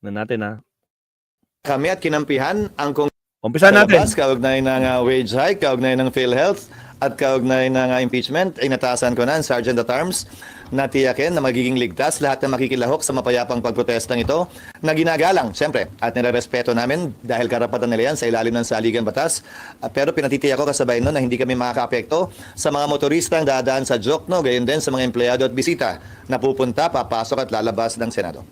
Na natin ha. Kami at kinampihan ang Umpisahan natin. palabas kaugnay ng wage hike, kaugnay ng PhilHealth at kaugnay ng impeachment ay nataasan ko na ang Sergeant at Arms na tiyakin na magiging ligtas lahat ng makikilahok sa mapayapang pagprotestang ito na ginagalang, siyempre, at nirerespeto namin dahil karapatan nila yan sa ilalim ng saligang batas. Pero pinatitiyak ko kasabay nun na hindi kami makaka-apekto sa mga motoristang dadaan sa Jokno, gayon din sa mga empleyado at bisita na pupunta, papasok at lalabas ng Senado.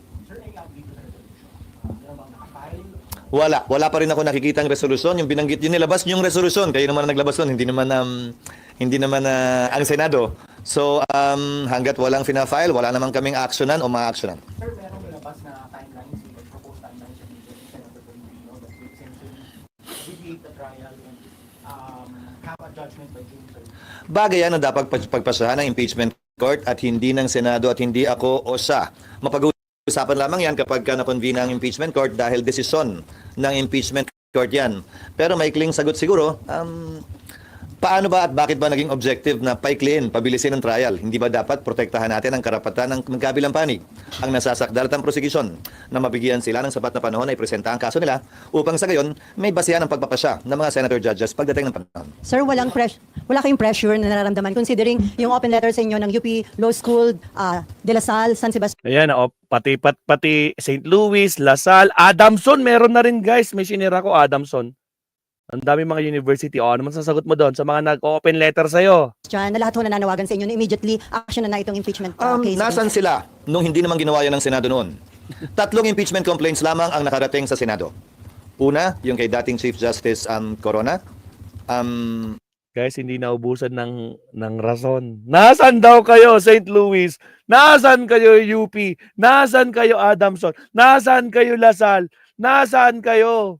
Wala pa rin ako nakikita ang resolusyon. Yung binanggit, yung nilabas yung resolusyon. Kayo naman ang naglabas nun, hindi naman ang Senado. So, hanggat walang fina-file, wala naman kaming actionan o ma-actionan. Sir, merong nilabas na timeline, proposed timeline siya dito ng Senator Tolentino that will essentially deviate the trial and have a judgment by June 30. Bagay yan na dapat pagpasahan ng impeachment court at hindi ng Senado at hindi ako o siya. Mapag-usapan lamang yan kapag na-convene ang impeachment court dahil desisyon ng impeachment court yan. Pero maikling sagot siguro, paano ba at bakit ba naging objective na paikliin, pabilisin ang trial? Hindi ba dapat protektahan natin ang karapatan ng magkabilang panig? Ang nasasakdal at ang prosecution na mabigyan sila ng sapat na panahon ay presenta ang kaso nila upang sa gayon may basihan ang pagpapasya ng mga senator judges pagdating ng panahon. Sir, wala kayong pressure na nararamdaman considering yung open letter sa inyo ng UP Law School, De La Salle, San Sebastian. Ayan, pati St. Louis, LaSalle, Adamson, meron na rin guys. May sinira ko, Adamson. Ang dami mga university. Ano man sasagot mo doon sa mga nag-open letter sa'yo? Na lahat ho nananawagan sa inyo na immediately action na itong impeachment case. Nasaan sila nung hindi naman ginawa yan ng Senado noon? 3 impeachment complaints lamang ang nakarating sa Senado. Una, yung kay dating Chief Justice Corona. Guys, hindi naubusan ng rason. Nasaan daw kayo, St. Louis? Nasaan kayo, UP? Nasaan kayo, Adamson? Nasaan kayo, LaSalle? Nasaan kayo?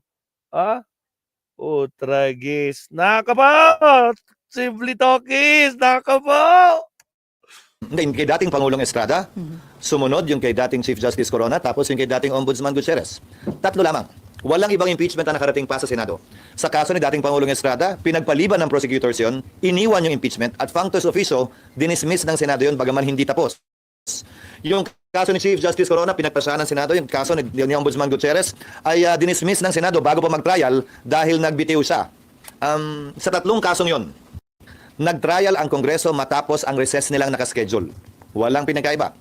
Tragis. Nakapa! Simply Talkies! Nakapa! Hindi, kay dating Pangulong Estrada, sumunod yung kay dating Chief Justice Corona, tapos yung kay dating Ombudsman Gutierrez. 3 lamang. Walang ibang impeachment na nakarating pa sa Senado. Sa kaso ni dating Pangulong Estrada, pinagpaliban ng prosecutors yon, iniwan yung impeachment at functus officio, dinismiss ng Senado yon bagaman hindi tapos. Yung kaso ni Chief Justice Corona, pinagpasahan ng Senado. Yung kaso ni Ombudsman Gutierrez ay dinismiss ng Senado bago pa mag-trial dahil nagbitiw siya. Sa 3 kasong yon, nag-trial ang Kongreso matapos ang recess nilang nakaschedule. Walang pinagkaiba.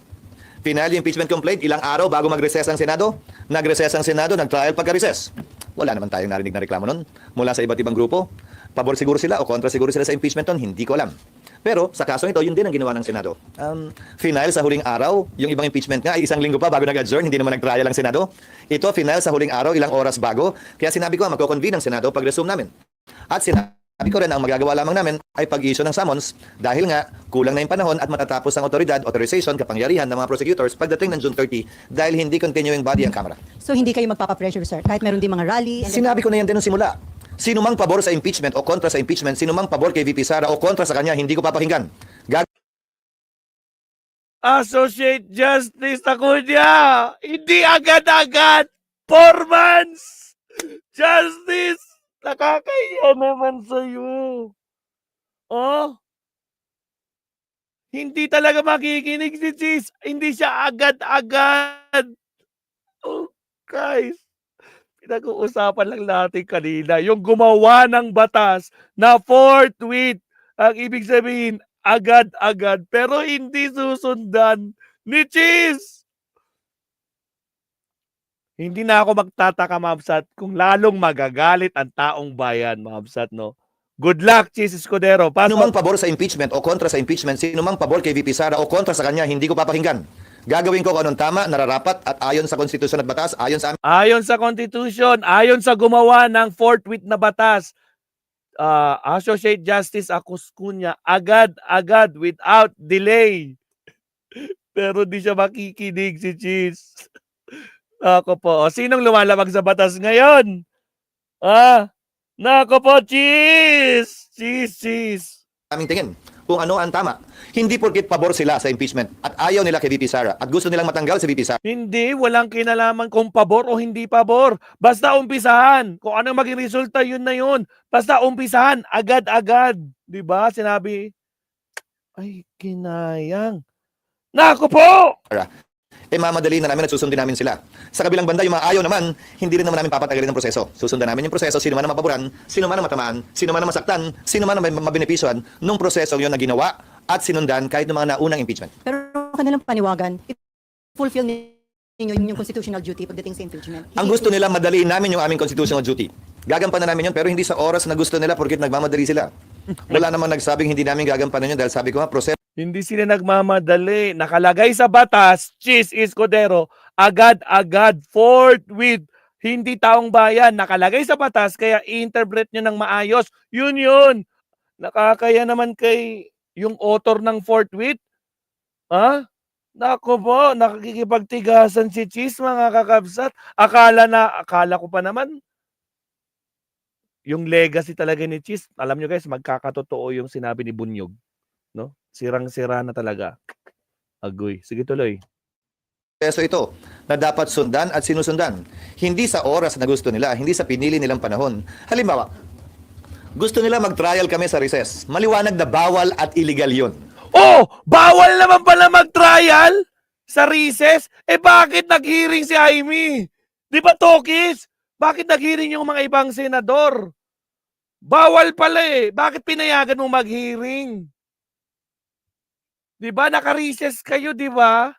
Final yung impeachment complaint, ilang araw bago mag-recess ang Senado. Nag-recess ang Senado, nag-trial pagka-recess. Wala naman tayong narinig na reklamo nun mula sa iba't ibang grupo. Pabor siguro sila o kontra siguro sila sa impeachment nun, hindi ko alam. Pero sa kaso nito, yun din ang ginawa ng Senado. Final sa huling araw, yung ibang impeachment nga ay 1 linggo pa bago nag-adjourn, hindi naman nag-trial ang Senado. Ito, final sa huling araw, ilang oras bago. Kaya sinabi ko, magko-convene ang Senado pag-resume namin. At sinabi ko rin, ang magagawa lamang namin ay pag-issue ng summons dahil nga kulang na yung panahon at matatapos ang otoridad, authorization, kapangyarihan ng mga prosecutors pagdating ng June 30 dahil hindi continuing body ang Kamara. So hindi kayo magpapapressure, sir, kahit meron din mga rally. Sinabi ko na yan din nung simula. Sino mang pabor sa impeachment o kontra sa impeachment, sino mang pabor kay VP Sara o kontra sa kanya, hindi ko papakinggan. Associate Justice Acuña! Hindi agad-agad! 4 months! Justice! Nakakaya naman sa'yo. Hindi talaga makikinig si Cheese. Hindi siya agad-agad. Guys. Pinag-uusapan lang natin kanina. Yung gumawa ng batas na forthwith. Ang ibig sabihin, agad-agad. Pero hindi susundan ni Cheese. Hindi na ako magtataka, Mabsat, kung lalong magagalit ang taong bayan, Mabsat, no? Good luck, Cheese Escudero. Sino mang pabor sa impeachment o kontra sa impeachment, sino mang pabor kay VP Sara o kontra sa kanya, hindi ko papakinggan. Gagawin ko kung anong tama, nararapat at ayon sa konstitusyon at batas, ayon sa ayon sa Constitution, ayon sa gumawa ng forthwith na batas, Associate Justice Acuña, agad-agad, without delay. Pero di siya makikinig si Cheese. Ako po. Sinong lumalabag sa batas ngayon? Nako po, Cheese! Cheese! aming tingin kung ano ang tama. Hindi porkit pabor sila sa impeachment at ayaw nila kay VP Sara at gusto nilang matanggal si VP Sara. Hindi, walang kinalaman kung pabor o hindi pabor. Basta umpisahan. Kung ano maging resulta, yun na yun. Basta umpisahan, agad-agad. Diba? Sinabi, ay, kinayang. Nako po! mamadali na namin at susundin namin sila. Sa kabilang banda, yung mga ayaw naman, hindi rin naman namin papatagalin ng proseso. Susundan namin yung proseso, sino man ang mapaboran, sino man ang matamaan, sino man ang masaktan, sino man ang mabenepisyohan nung proseso yun na ginawa at sinundan kahit ng mga naunang impeachment. Pero kanilang paniwagan, fulfill ninyo yung constitutional duty pagdating sa impeachment. Ang gusto nila, madaliin namin yung aming constitutional duty. Gagampanan namin yun, pero hindi sa oras na gusto nila porkit nagmamadali sila. Wala namang nagsabing hindi namin gagampanan yun dahil sabi ko nga, proseso Hindi sila nagmamadali. Nakalagay sa batas, Cheese Escudero, agad-agad, forthwith. Hindi taong bayan. Nakalagay sa batas, kaya i-interpret nyo ng maayos. Yun. Nakakaya naman kay yung author ng forthwith. Ha? Nako po, nakikipagtigasan si Cheese, mga kakabsat. Akala ko pa naman, yung legacy talaga ni Cheese, alam nyo guys, magkakatotoo yung sinabi ni Bunyog. No? Sirang-sira na talaga. Agoy. Sige, tuloy. ito na dapat sundan at sinusundan. Hindi sa oras na gusto nila, hindi sa pinili nilang panahon. Halimbawa, gusto nila mag-trial kami sa recess. Maliwanag na bawal at illegal yun. Oh! Bawal naman pala mag-trial sa recess? Bakit nag-hearing si Jaime? Di ba, Tokis? Bakit nag-hearing yung mga ibang senador? Bawal pala Bakit pinayagan mo mag-hearing? Di ba? Naka-recess kayo, di ba?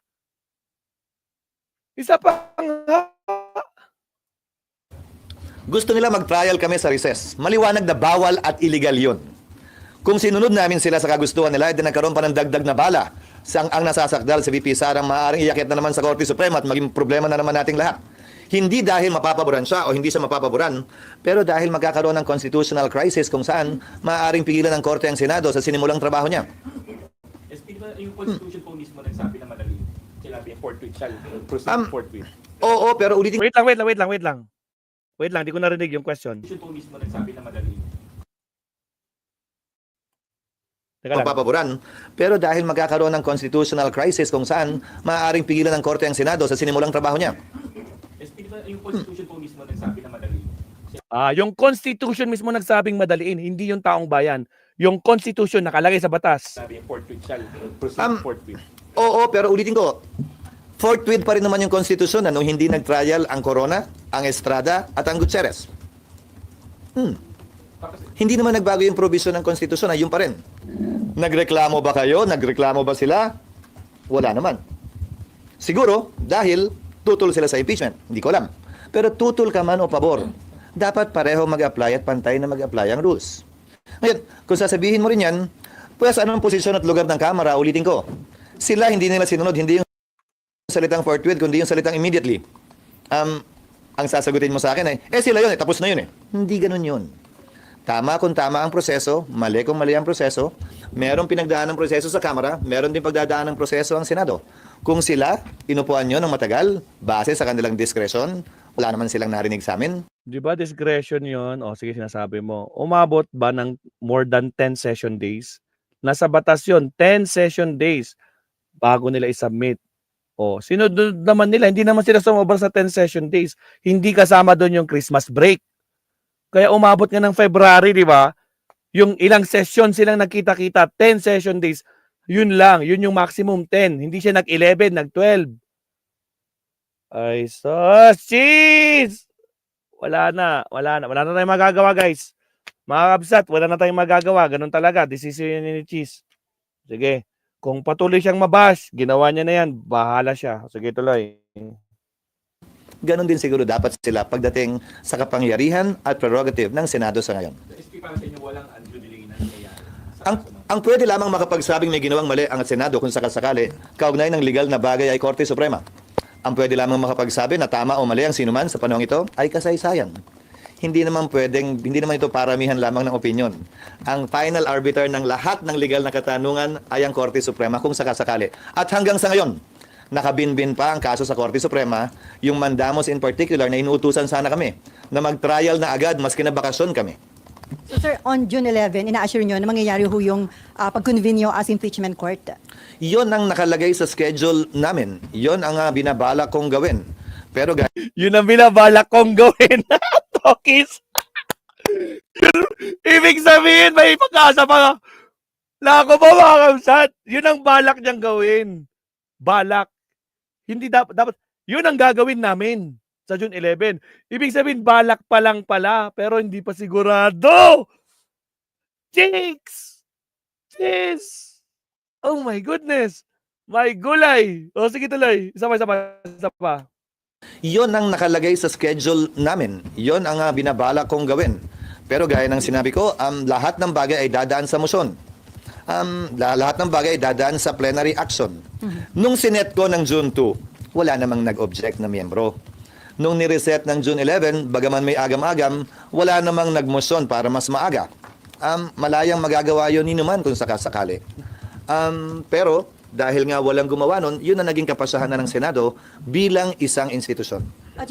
Isa pa Gusto nila mag-trial kami sa recess. Maliwanag na bawal at illegal yun. Kung sinunod namin sila sa kagustuhan nila, din nagkaroon pa ng dagdag na bala ang nasasakdal sa VP Sara, maaaring iakit na naman sa Korte Suprema at maging problema na naman nating lahat. Hindi dahil mapapaboran siya o hindi siya mapapaboran, pero dahil magkakaroon ng constitutional crisis kung saan maaaring pigilan ng Korte ang Senado sa sinimulang trabaho niya. SP, di ba yung Constitution po mismo nagsabi na madali? Sinabi yung forthwith siya, proceed forthwith. Oo, pero ulitin Wait lang, di ko narinig yung question. Constitution po mismo nagsabi na madali. Teka lang. mapapaboran, pero dahil magkakaroon ng constitutional crisis kung saan maaaring pigilan ng Korte ang Senado sa sinimulang trabaho niya. SP, di ba yung Constitution po mismo nagsabi na madali? Yung Constitution mismo nagsabing madaliin, hindi yung taong bayan. Yung Constitution nakalagay sa batas. Sinabi yung forthwith siya, proceed forthwith. Oo, pero ulitin ko, forthwith pa rin naman yung konstitusyon nung hindi nag-trial ang Corona, ang Estrada, at ang Gutierrez. Hindi naman nagbago yung provision ng konstitusyon, ayun pa rin. Nagreklamo ba kayo? Nagreklamo ba sila? Wala naman. Siguro, dahil tutol sila sa impeachment. Hindi ko alam. Pero tutol ka man o pabor, dapat pareho mag-apply at pantay na mag-apply ang rules. Ngayon, kung sasabihin mo rin yan, pues anong posisyon at lugar ng Kamara, ulitin ko. Sila hindi nila sinunod, hindi yung salitang forthwith, kundi yung salitang immediately. Ang sasagutin mo sa akin sila yun, tapos na yun Hindi ganun yun. Tama kung tama ang proseso, mali kung mali ang proseso, merong pinagdaan ng proseso sa Kamara, meron din pagdadaan ng proseso ang Senado. Kung sila, inupuan nyo ng matagal, base sa kanilang discretion, wala naman silang narinig sa amin. Di ba discretion yon? O sige, sinasabi mo. Umabot ba ng more than 10 session days? Nasa batas yun, 10 session days bago nila i-submit. O, sinunod naman nila, hindi naman sila sumobra sa 10 session days. Hindi kasama doon yung Christmas break. Kaya umabot nga ng February, di ba? Yung ilang session silang nagkita-kita, 10 session days. Yun lang, yun yung maximum 10. Hindi siya nag-11, nag-12. Ay, sus! Cheese! Wala na tayong magagawa, guys. Mga kabsat, wala na tayong magagawa. Ganun talaga, decision ni Cheese. Sige, kung patuloy siyang mabash, ginawa niya na yan, bahala siya. Sige, tuloy. Ganon din siguro dapat sila pagdating sa kapangyarihan at prerogative ng Senado sa ngayon. SP, para sa inyo walang undue delay na nangyayari. Ang pwede lamang makapagsabing may ginawang mali ang Senado kung sakasakali, kaugnay ng legal na bagay ay Korte Suprema. Ang pwede lamang makapagsabi na tama o mali ang sinuman sa panahong ito ay kasaysayan. Hindi naman ito paramihan lamang ng opinyon. Ang final arbiter ng lahat ng legal na katanungan ay ang Korte Suprema kung sakasakali. At hanggang sa ngayon, nakabinbin pa ang kaso sa Korte Suprema, yung mandamos in particular na inuutusan sana kami na mag-trial na agad maski na bakasyon kami. So sir, on June 11, ina-assure nyo na mangyayari yung pag-convene nyo as impeachment court? Yon ang nakalagay sa schedule namin. Yon ang binabalak kong gawin. Pero Yun ang binabalak kong gawin. Tokis. Ibig sabihin, may pag-asa pa. Nako ba, mga kamsat? Yun ang balak niyang gawin. Balak. Hindi dapat yun ang gagawin namin sa June 11. Ibig sabihin balak pa lang pala pero hindi pa sigurado. Jinx! Jeez! Oh my goodness! My gulay! O sige tuloy. Isa pa. Yon ang nakalagay sa schedule namin. Yon ang binabalak kong gawin. Pero gaya ng sinabi ko, lahat ng bagay ay dadaan sa motion. Lahat ng bagay ay dadaan sa plenary action. Nung sinet ko ng June 2, wala namang nag-object na miyembro. Nung nireset ng June 11, bagaman may agam-agam, wala namang nagmotion para mas maaga. Malayang magagawa yun ni naman kung sakasakali. Pero dahil nga walang gumawa nun, yun ang naging kapasahan na ng Senado bilang isang institusyon. At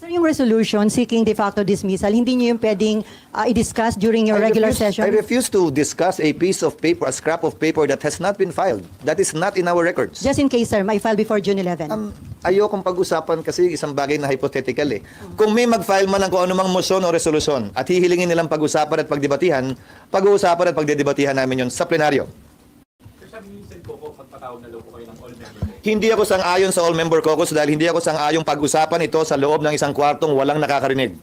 yung resolution seeking de facto dismissal, hindi niyo yung pwedeng i-discuss during your regular session? I refuse to discuss a piece of paper, a scrap of paper that has not been filed. That is not in our records. Just in case, sir, may file before June 11. Ayokong pag-usapan kasi isang bagay na hypothetical eh. Kung may mag-file man ng kung anumang motion o resolusyon at hihilingin nilang pag-usapan at pagdebatihan, pag-uusapan at pagdedebatihan namin yon sa plenaryo. Sabi ni Sen Coco, magpatawag na daw po kayo ng all-member. Hindi ako sang-ayon sa all-member caucus dahil hindi ako sang-ayon pag-usapan ito sa loob ng isang kwartong walang nakakarinig.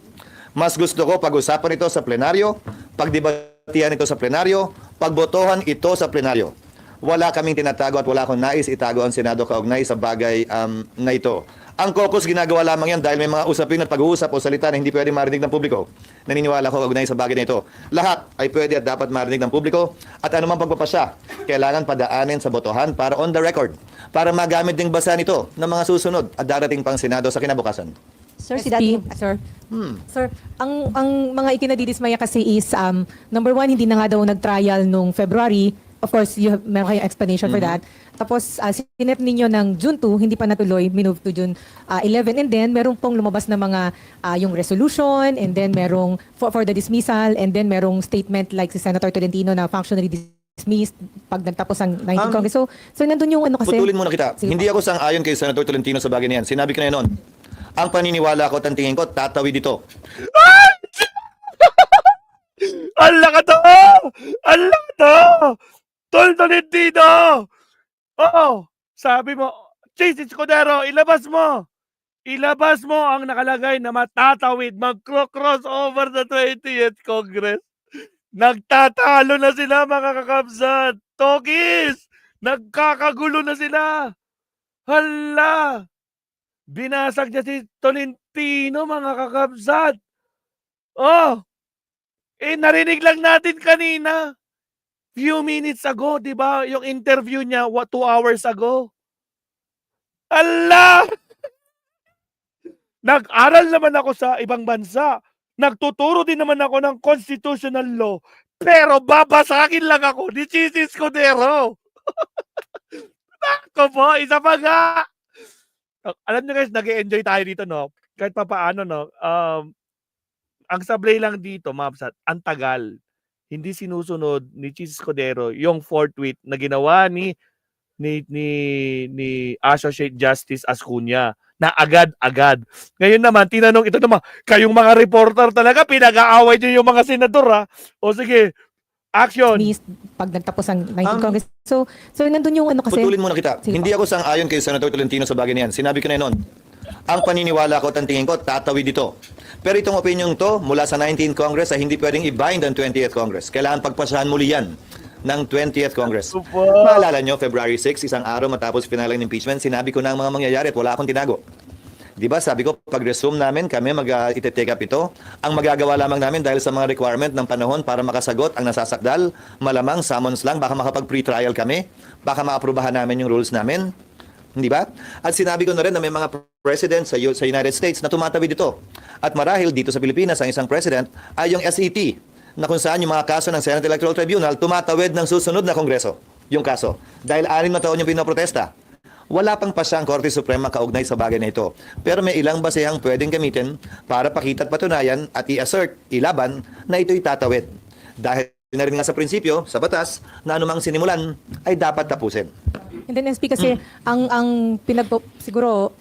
Mas gusto ko pag-usapan ito sa plenaryo, pagdebatihan ito sa plenaryo, pagbotohan ito sa plenaryo. Wala kaming tinatago at wala akong nais itago ang Senado kaugnay sa bagay na ito. Ang caucus ginagawa lamang yan dahil may mga usapin at pag-uusap o salita na hindi pwede marinig ng publiko. Naniniwala ko kaugnay sa bagay na ito. Lahat ay pwede at dapat marinig ng publiko at anumang pagpapasya, kailangan padaanin sa botohan para on the record, para magamit ding basa nito ng mga susunod at darating pang Senado sa kinabukasan. Sir, si SP, dating... sir. Sir, ang mga ikinadidismaya kasi is, number one, hindi na nga daw nag-trial nung February. Of course, meron kayong explanation for that. Tapos, sinet ninyo ng June 2, hindi pa natuloy, minove to June 11. And then, merong pong lumabas na mga yung resolution, and then merong for the dismissal, and then merong statement like si Senator Tolentino na functionally dismissed pag nagtapos ang 19th Congress. So nandun yung ano kasi... Putulin muna kita. Sige. Hindi ako sang-ayon kay Senator Tolentino sa bagay na yan. Sinabi ko na yun noon. Ang paniniwala ko at ang tingin ko, tatawid dito. Allah ka to! Allah ka to! Tolentino! Oo! Sabi mo, Chase Escudero, ilabas mo! Ilabas mo ang nakalagay na matatawid, mag-cross over the 20th Congress. Nagtatalo na sila mga kakabsat. Tokis! Nagkakagulo na sila. Hala! Binasag niya si Tolentino mga kakabsat. Oh! Narinig lang natin kanina. Few minutes ago, di ba? Yung interview niya, 2 hours ago. Allah! Nag-aral naman ako sa ibang bansa. Nagtuturo din naman ako ng constitutional law. Pero babasagin lang ako ni Chis Escudero. Ako po, isa pa nga. Alam niyo guys, nag-enjoy tayo dito, no? Kahit pa paano, no? Ang sablay lang dito, Mapsat, ang tagal. Hindi sinusunod ni Chis Escudero yung 4th tweet na ginawa ni Associate Justice Ascuna na agad-agad. Ngayon naman, tinanong ito naman, kayong mga reporter talaga, pinag-aaway nyo yung mga senador, ha? O sige, action. Pag nagtapos ang 19th Congress. So nandun yung ano kasi... Putulin muna kita. Sige Hindi po. ako sang-ayon kay Senator Tolentino sa bagay na yan. Sinabi ko na yun noon. Ang paniniwala ko at ang tingin ko, tatawid dito. Pero itong opinion to, mula sa 19th Congress, ay hindi pwedeng i-bind ang 20th Congress. Kailangan pagpasahan muli yan ng 20th Congress. Opo. Maalala nyo, February 6, isang araw matapos finalang impeachment, sinabi ko na ang mga mangyayari at wala akong tinago. Di ba sabi ko, pag-resume namin, kami iti-take up ito. Ang magagawa lamang namin dahil sa mga requirement ng panahon para makasagot ang nasasakdal, malamang summons lang, baka makapag-pre-trial kami, baka maaprubahan namin yung rules namin. Hindi ba? At sinabi ko na rin na may mga president sa United States na tumatawid dito. At marahil dito sa Pilipinas, ang isang president ay yung SET, na kung saan yung mga kaso ng Senate Electoral Tribunal tumatawid ng susunod na Kongreso. Yung kaso. Dahil 6 na taon yung pinoprotesta. Wala pang pasya ang Korte Suprema kaugnay sa bagay na ito. Pero may ilang basehang pwedeng gamitin para pakita at patunayan at i-assert, ilaban na ito'y tatawid. Dahil na rin nga sa prinsipyo, sa batas, na anumang sinimulan ay dapat tapusin. And then SP kasi ang siguro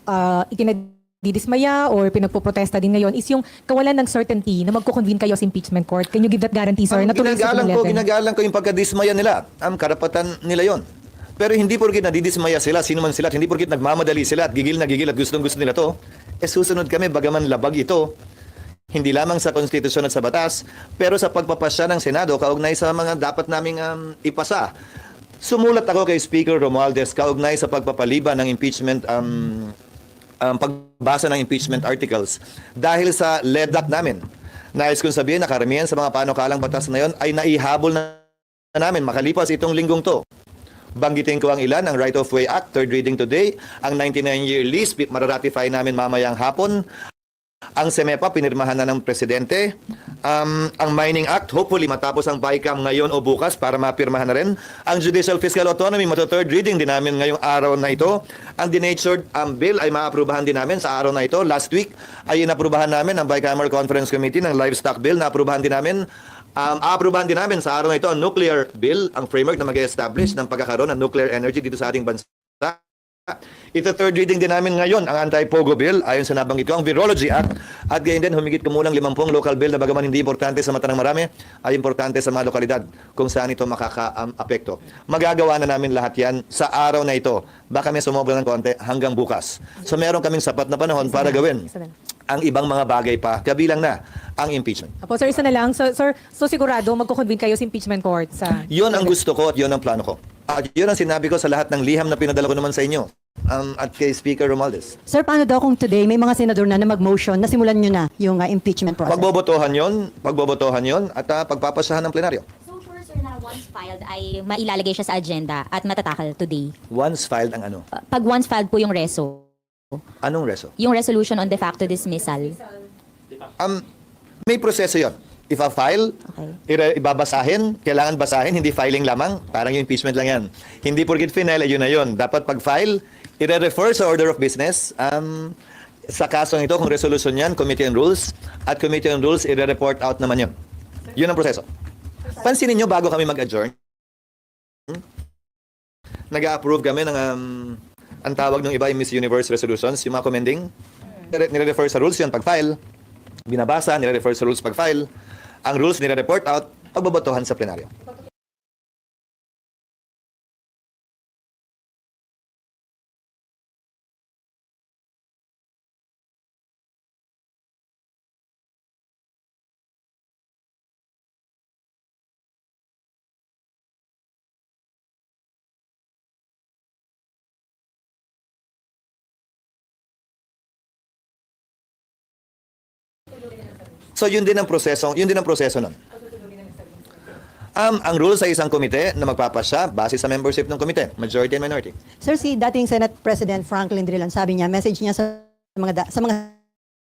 ikinadidismaya or pinagpoprotesta din ngayon is yung kawalan ng certainty na magko-convene kayo sa impeachment court. Can you give that guarantee, sir? Ang Natuloy sa June 11. ginagalang ko yung pagkadismaya nila. Ang karapatan nila yon. Pero hindi porkit nadidismaya sila, sino man sila, at hindi porkit nagmamadali sila at gigil na gigil at gustong-gusto nila to, susunod kami bagaman labag ito, hindi lamang sa konstitusyon at sa batas, pero sa pagpapasya ng Senado kaugnay sa mga dapat naming ipasa. Sumulat ako kay Speaker Romualdez kaugnay sa pagpapaliban ng impeachment pagbasa ng impeachment articles dahil sa LEDAC namin. Nais kong sabihin na karamihan sa mga panukalang batas na yon ay naihabol na namin makalipas itong linggong to. Banggitin ko ang ilan, ang Right of Way Act, third reading today, ang 99-year lease, mararatify namin mamayang hapon, ang SEMEPA, pinirmahan na ng Presidente, ang Mining Act, hopefully matapos ang BICAM ngayon o bukas para mapirmahan na rin, ang Judicial Fiscal Autonomy, third reading din namin ngayong araw na ito, ang denatured bill ay maaprubahan din namin sa araw na ito. Last week ay inaprubahan namin ang Bicameral Conference Committee ng Livestock Bill, naaprubahan din namin. Aaprubahan din namin sa araw na ito ang nuclear bill, ang framework na mag-establish ng pagkakaroon ng nuclear energy dito sa ating bansa. Ito third reading din namin ngayon, ang Anti-Pogo Bill, ayon sa nabanggit ko, ang Virology Act, at gayon din humigit kumulang 50 local bill na bagaman hindi importante sa mata ng marami, ay importante sa mga lokalidad kung saan ito makaka-apekto. Magagawa na namin lahat yan sa araw na ito. Baka may sumobra ng konti hanggang bukas. So meron kaming sapat na panahon para gawin ang ibang mga bagay pa, kabilang na ang impeachment. Apo, sir, isa na lang. So sigurado, magkukonvene kayo sa impeachment court sa... Yun ang gusto ko at yun ang plano ko. At yun ang sinabi ko sa lahat ng liham na pinadala ko naman sa inyo at kay Speaker Romualdez. Sir, paano daw kung today may mga senador na mag-motion na simulan nyo na yung impeachment process? Pagbobotohan yun at pagpapasahan ng plenaryo. So sure, sir, na once filed ay mailalagay siya sa agenda at matatakal today. Once filed ang ano? Pag once filed po yung reso, Anong reso? yung resolution on de facto dismissal. May proseso yon. If a file, ibabasahin, kailangan basahin, hindi filing lamang, parang yung impeachment lang yan. Hindi porkit final, yun na yun. Dapat pag-file, i-refer sa order of business. Sa kasong ito, kung resolution yan, Committee on Rules, at Committee on Rules, i-report out naman yun. Yun ang proseso. Pansinin nyo, bago kami mag-adjourn, nag-approve kami ng, ang tawag ng iba yung Miss Universe resolutions, yung mga commending, nire-refer sa rules yun pag-file, binabasa, nire-refer sa rules pag-file, ang rules nire-report out, pagbobotohan sa plenaryo. So yun din ang proseso nun. Ang rules ay isang komite na magpapasya base sa membership ng komite, majority and minority. Sir, si dating Senate President Franklin Drilon, sabi niya, message niya sa mga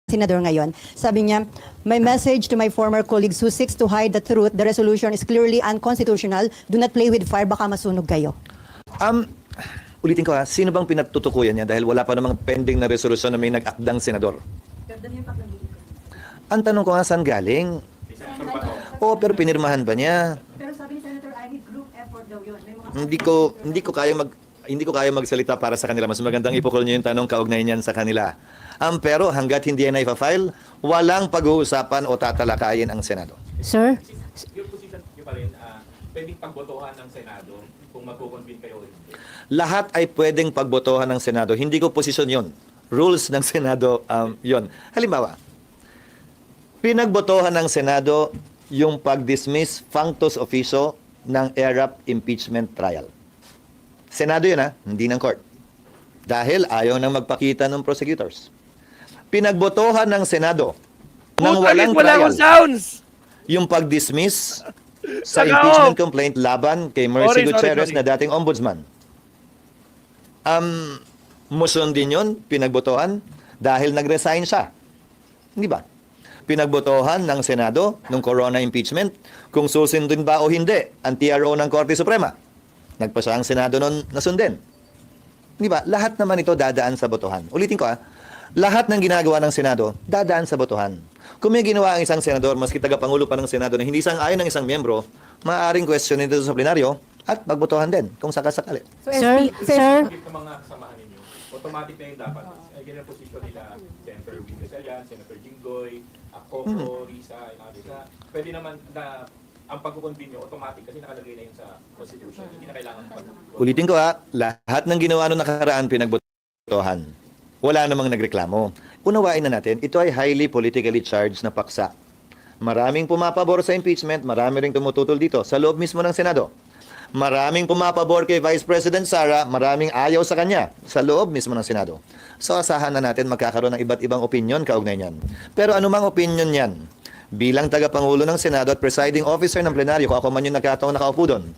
senador ngayon, sabi niya, my message to my former colleagues who seeks to hide the truth, the resolution is clearly unconstitutional, do not play with fire, baka masunog kayo. Ulitin ko sino bang pinatutukuyan niya dahil wala pa namang pending na resolusyon na may nag-akdang senador? Ang tanong ko saan galing? Pero pinirmahan ba niya? Pero sabi ni Senator Ivy, group effort daw yun. Hindi ko kaya magsalita para sa kanila. Mas magandang ipukol niyo yung tanong kaugnay niyan sa kanila. Pero hangga't hindi yan ipa-file, walang pag-uusapan o tatalakayin ang Senado. Sir? Yung position nyo pa rin, pwedeng pagbotohan ng Senado kung magkukonvene kayo. Lahat ay pwedeng pagbotohan ng Senado. Hindi ko posisyon yon. Rules ng Senado yon. Halimbawa, pinagbotohan ng Senado yung pag-dismiss functus officio ng ERAP impeachment trial. Senado yun hindi ng court. Dahil ayaw nang magpakita ng prosecutors. Pinagbotohan ng Senado ng walang trial sounds! yung pag-dismiss sa Tagao! impeachment complaint laban kay Mercy Sorry. Gutierrez na dating ombudsman. Motion din yun, pinagbotohan dahil nag-resign siya. Hindi ba? Pinagbotohan ng Senado nung corona impeachment kung susundin ba o hindi ang TRO ng Korte Suprema. Nagpasa ang Senado nun nasundin. Di ba? Lahat naman ito dadaan sa botohan. Ulitin ko lahat ng ginagawa ng Senado dadaan sa botohan. Kung may ginawa ang isang senador, maski tagapangulo pa ng Senado na hindi sang-ayon ng isang miyembro, maaaring question nito sa plenaryo at magbotohan din kung sakasakali. So, Sir? Sir? Ng mga kasamahan ninyo, automatic na yung dapat. Ganyan ang posisyon nila, Senator Winnie Gasalyan, Senator Jinggoy, Coco, Risa, pwede naman na ang pagkukonvene nyo, automatic kasi nakalagay na yun sa Constitution. Hindi na kailangan Ulitin ko lahat ng ginawa noong nakaraan pinagbotohan. Wala namang nagreklamo. Unawain na natin, ito ay highly politically charged na paksa. Maraming pumapabor sa impeachment, marami ring tumututol dito sa loob mismo ng Senado. Maraming pumapabor kay Vice President Sara, maraming ayaw sa kanya sa loob mismo ng Senado. So asahan na natin magkakaroon ng iba't ibang opinion kaugnay niyan. Pero anumang opinion niyan, bilang tagapangulo ng Senado at presiding officer ng plenaryo, kung ako man yung nakataong nakaupo doon,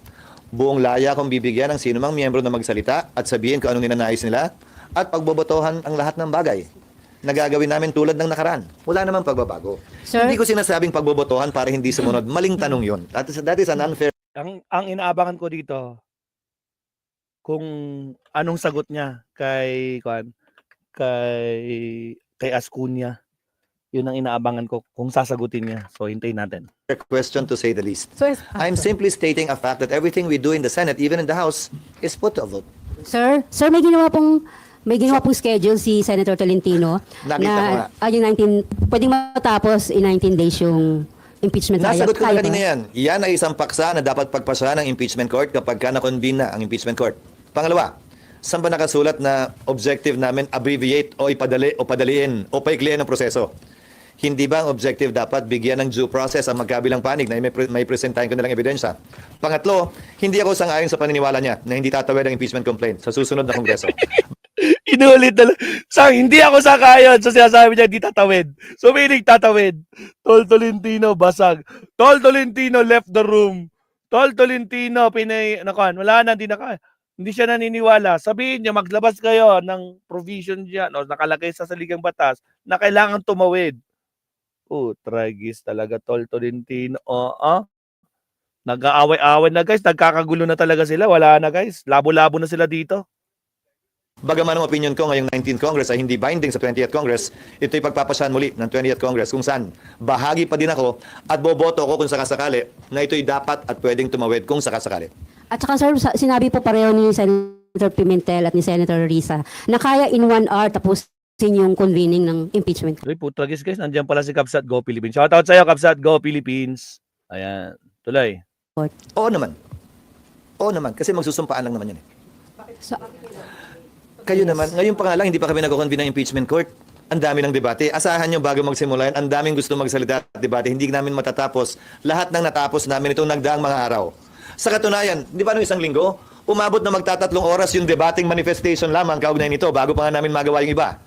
buong laya kong bibigyan ng sino mang miyembro na magsalita at sabihin kung anong ninanais nila at pagbobotohan ang lahat ng bagay na gagawin namin tulad ng nakaraan. Wala namang pagbabago. Sir? Hindi ko sinasabing pagbobotohan para hindi sumunod. Maling tanong yun. That is an unfair Ang inaabangan ko dito, kung anong sagot niya kay Ascunia. Yun ang inaabangan ko kung sasagutin niya. So hintayin natin. question to say the least. So, I'm simply stating a fact that everything we do in the Senate, even in the House, is put to a vote. Sir, may ginawa pong schedule si Senator Tolentino Nakita ko nga. yung 19 pwedeng matapos in 19 days yung impeachment trial. Nasagot ko na Kaya kanina ba? yan. Yan ay isang paksa na dapat pagpasa ng impeachment court kapag ka na-convene na ang impeachment court. Pangalawa, saan ba nakasulat na objective namin abbreviate o ipadali o padaliin o paikliin ang proseso? Hindi ba ang objective dapat bigyan ng due process ang magkabilang panig na may presentahin ko nilang ebidensya? Pangatlo, hindi ako sang-ayon sa paniniwala niya na hindi tatawid ang impeachment complaint sa susunod na kongreso. Inulit na lang. Hindi ako sakayon sa sinasabi niya, hindi tatawid. So, meaning tatawid. Tol Tolentino, basag. Tol Tolentino left the room. Tol Tolentino, wala na, hindi siya naniniwala. Sabihin niya, maglabas kayo ng provision dyan o nakalagay sa saligang batas na kailangan tumawid. Tragis talaga, Tol Tolentino. Nag-aaway-aaway na, guys. Nagkakagulo na talaga sila. Wala na, guys. Labo-labo na sila dito. Bagaman ang opinion ko ngayong 19th Congress ay hindi binding sa 20th Congress, ito'y pagpapasahan muli ng 20th Congress kung saan bahagi pa din ako at boboto ko kung sakasakali na ito'y dapat at pwedeng tumawid kung sakasakali. At saka sir, sinabi po pareho ni Senator Pimentel at ni Senator Risa na kaya in 1 hour tapusin yung convening ng impeachment. Tuloy po, tragis guys. Nandiyan pala si Kapsat Go Philippines. Shoutout sa'yo, Kapsat Go Philippines. Ayan. Tuloy. Oo naman. Oo naman. Kasi magsusumpaan lang naman yan eh. So, Kayo naman, ngayon pa nga lang, hindi pa kami nag-convene ng impeachment court. Ang dami ng debate. Asahan nyo bago magsimula yan, ang daming gusto magsalita at debate. Hindi namin matatapos. Lahat ng natapos namin itong nagdaang mga araw. Sa katunayan, di ba noong isang linggo, umabot na magtatatlong oras yung debating manifestation lamang kaugnay nito bago pa nga namin magawa yung iba.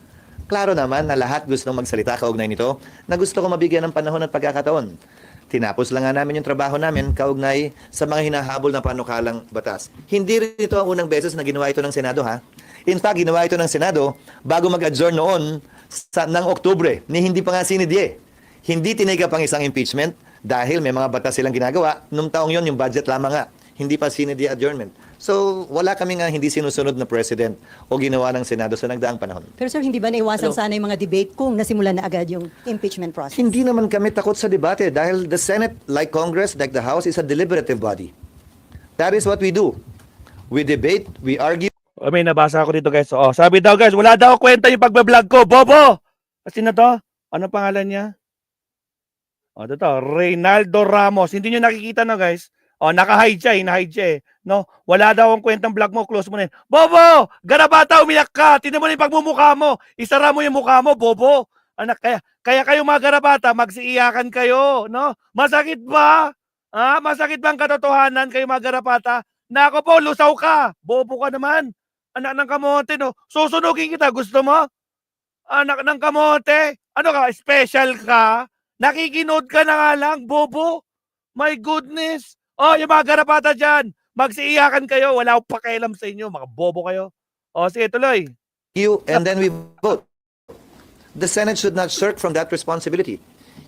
Klaro naman na lahat gusto magsalita kaugnay nito na gusto ko mabigyan ng panahon at pagkakataon. Tinapos lang nga namin yung trabaho namin kaugnay sa mga hinahabol na panukalang batas. Hindi rin ito ang unang beses na ginawa ito ng Senado, ha? In fact, ginawa ito ng Senado bago mag-adjourn noon ng Oktubre, ni hindi pa nga sinidye. Hindi tiniga pang isang impeachment dahil may mga batas silang ginagawa. Nung taong yon yung budget lamang nga. Hindi pa sinidye adjournment. So, wala kami nga hindi sinusunod na president o ginawa ng Senado sa nagdaang panahon. Pero sir, hindi ba naiwasan sana yung mga debate kung nasimulan na agad yung impeachment process? Hindi naman kami takot sa debate dahil the Senate, like Congress, like the House, is a deliberative body. That is what we do. We debate, we argue. May nabasa ako dito guys. Sabi daw guys, wala daw kwenta yung pagbablog ko. Bobo! Kasi na to? Ano pangalan niya? Ito to, Reynaldo Ramos. Hindi nyo nakikita na guys. Naka-hide siya, hina-hide siya eh. No? Wala daw ang kwentang vlog mo, close mo na yun. Bobo! Garabata, umiyak ka! Tingnan mo na yung pagmumukha mo. Isara mo yung mukha mo, Bobo! Anak, kaya kayo mga garabata, magsiiyakan kayo, no? Masakit ba? Masakit ba ang katotohanan kayo mga garabata? Nako po, lusaw ka! Bobo ka naman! Anak ng kamote, no? Susunugin kita, gusto mo? Anak ng kamote? Ano ka, special ka? Nakikinood ka na nga lang, Bobo! My goodness! Yung mga garapata dyan, magsiiyakan kayo, wala akong pakialam sa inyo, mga bobo kayo. Sige, tuloy. And then we vote. The Senate should not shirk from that responsibility.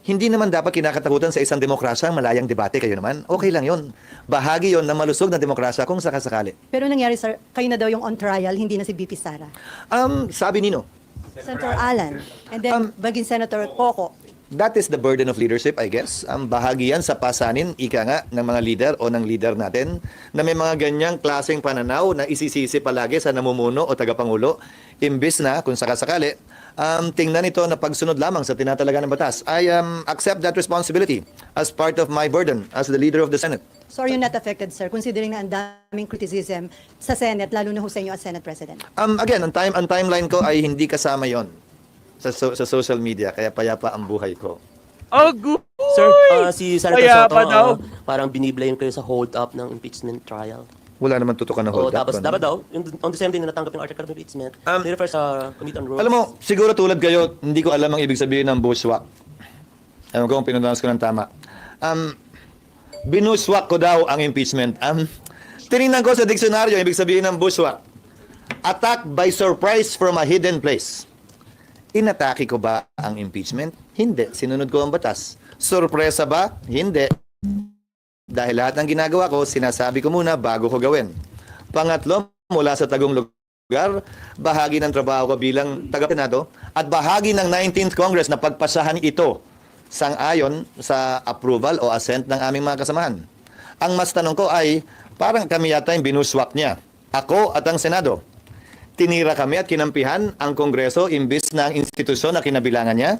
Hindi naman dapat kinakatakutan sa isang demokrasya ang malayang debate. Kayo naman, okay lang yon. Bahagi yon ng malusog na demokrasya kung sakasakali. Pero nangyari sir, kayo na daw yung on trial, hindi na si BP Sara. Sabi nino, Senator Alan, and then baging Senator Coco. that is the burden of leadership, I guess. Bahagi yan sa pasanin, ika nga, ng mga leader o ng leader natin, na may mga ganyang klaseng pananaw na isisisi palagi sa namumuno o tagapangulo, imbis na, kung sakasakali, tingnan ito na pagsunod lamang sa tinatalaga ng batas. I accept that responsibility as part of my burden as the leader of the Senate. So are you not affected, sir, considering na ang daming criticism sa Senate, lalo na ho sa inyo as Senate President? Again, ang timeline ko ay hindi kasama yon sa social media, kaya payapa ang buhay ko. Oh, good. Sir, si Senator Kaya Soto, pa daw. parang biniblame kayo sa hold-up ng impeachment trial. Wala naman tutukan na O hold up. tapos dapat daw, on the same day na natanggap yung article of impeachment, they refer sa Committee on Rules. Alam mo, siguro tulad kayo, hindi ko alam ang ibig sabihin ng bushwhack. Alam ko kung pinunanas ko ng tama. Binuswak ko daw ang impeachment. Tinignan ko sa diksyonaryo, ibig sabihin ng bushwhack. Attack by surprise from a hidden place. Inatake ko ba ang impeachment? Hindi. Sinunod ko ang batas. Sorpresa ba? Hindi. Dahil lahat ng ginagawa ko, sinasabi ko muna bago ko gawin. Pangatlo, mula sa tagong lugar, bahagi ng trabaho ko bilang taga-Senado at bahagi ng 19th Congress na pagpasahan ito sang-ayon sa approval o assent ng aming mga kasamahan. Ang mas tanong ko ay, parang kami yata yung binuswak niya. Ako at ang Senado. Tinira kami at kinampihan ang Kongreso imbis na ang institusyon na kinabilangan niya.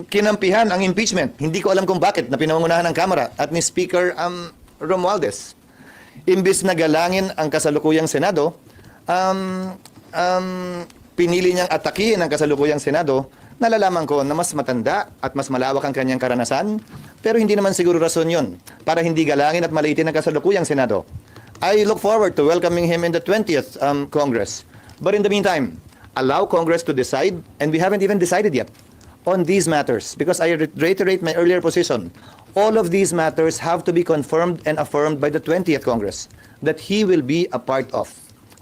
Kinampihan ang impeachment. Hindi ko alam kung bakit na pinangunahan ng Kamara at ni Speaker Romualdez. Imbis na galangin ang kasalukuyang Senado, pinili niyang atakihin ang kasalukuyang Senado. Nalalaman ko na mas matanda at mas malawak ang kanyang karanasan, pero hindi naman siguro rason yun para hindi galangin at maliitin ang kasalukuyang Senado. I look forward to welcoming him in the 20th Congress. But in the meantime, allow Congress to decide, and we haven't even decided yet on these matters because I reiterate my earlier position. All of these matters have to be confirmed and affirmed by the 20th Congress that he will be a part of.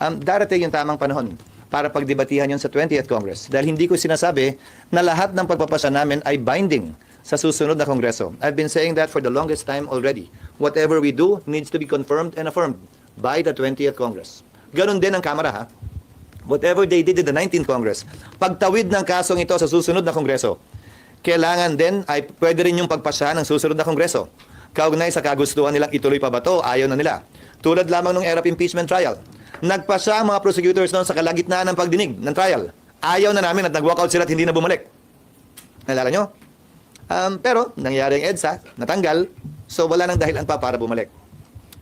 Darating yung tamang panahon para pagdebatihan yun sa 20th Congress. Dahil hindi ko sinasabi na lahat ng pagpapasa namin ay binding sa susunod na Kongreso. I've been saying that for the longest time already. Whatever we do needs to be confirmed and affirmed by the 20th Congress. Ganon din ang Kamara, ha? Whatever they did in the 19th Congress, pagtawid ng kasong ito sa susunod na Kongreso, kailangan din ay pwede rin yung pagpasya ng susunod na Kongreso. Kaugnay sa kagustuhan nilang ituloy pa ba to, ayaw na nila. Tulad lamang ng era of impeachment trial. Nagpasya ang mga prosecutors noon sa kalagitnaan ng pagdinig ng trial. Ayaw na namin at nag-walkout sila at hindi na bumalik. Nalala nyo? Pero nangyari ang EDSA, natanggal, so wala nang dahilan pa para bumalik.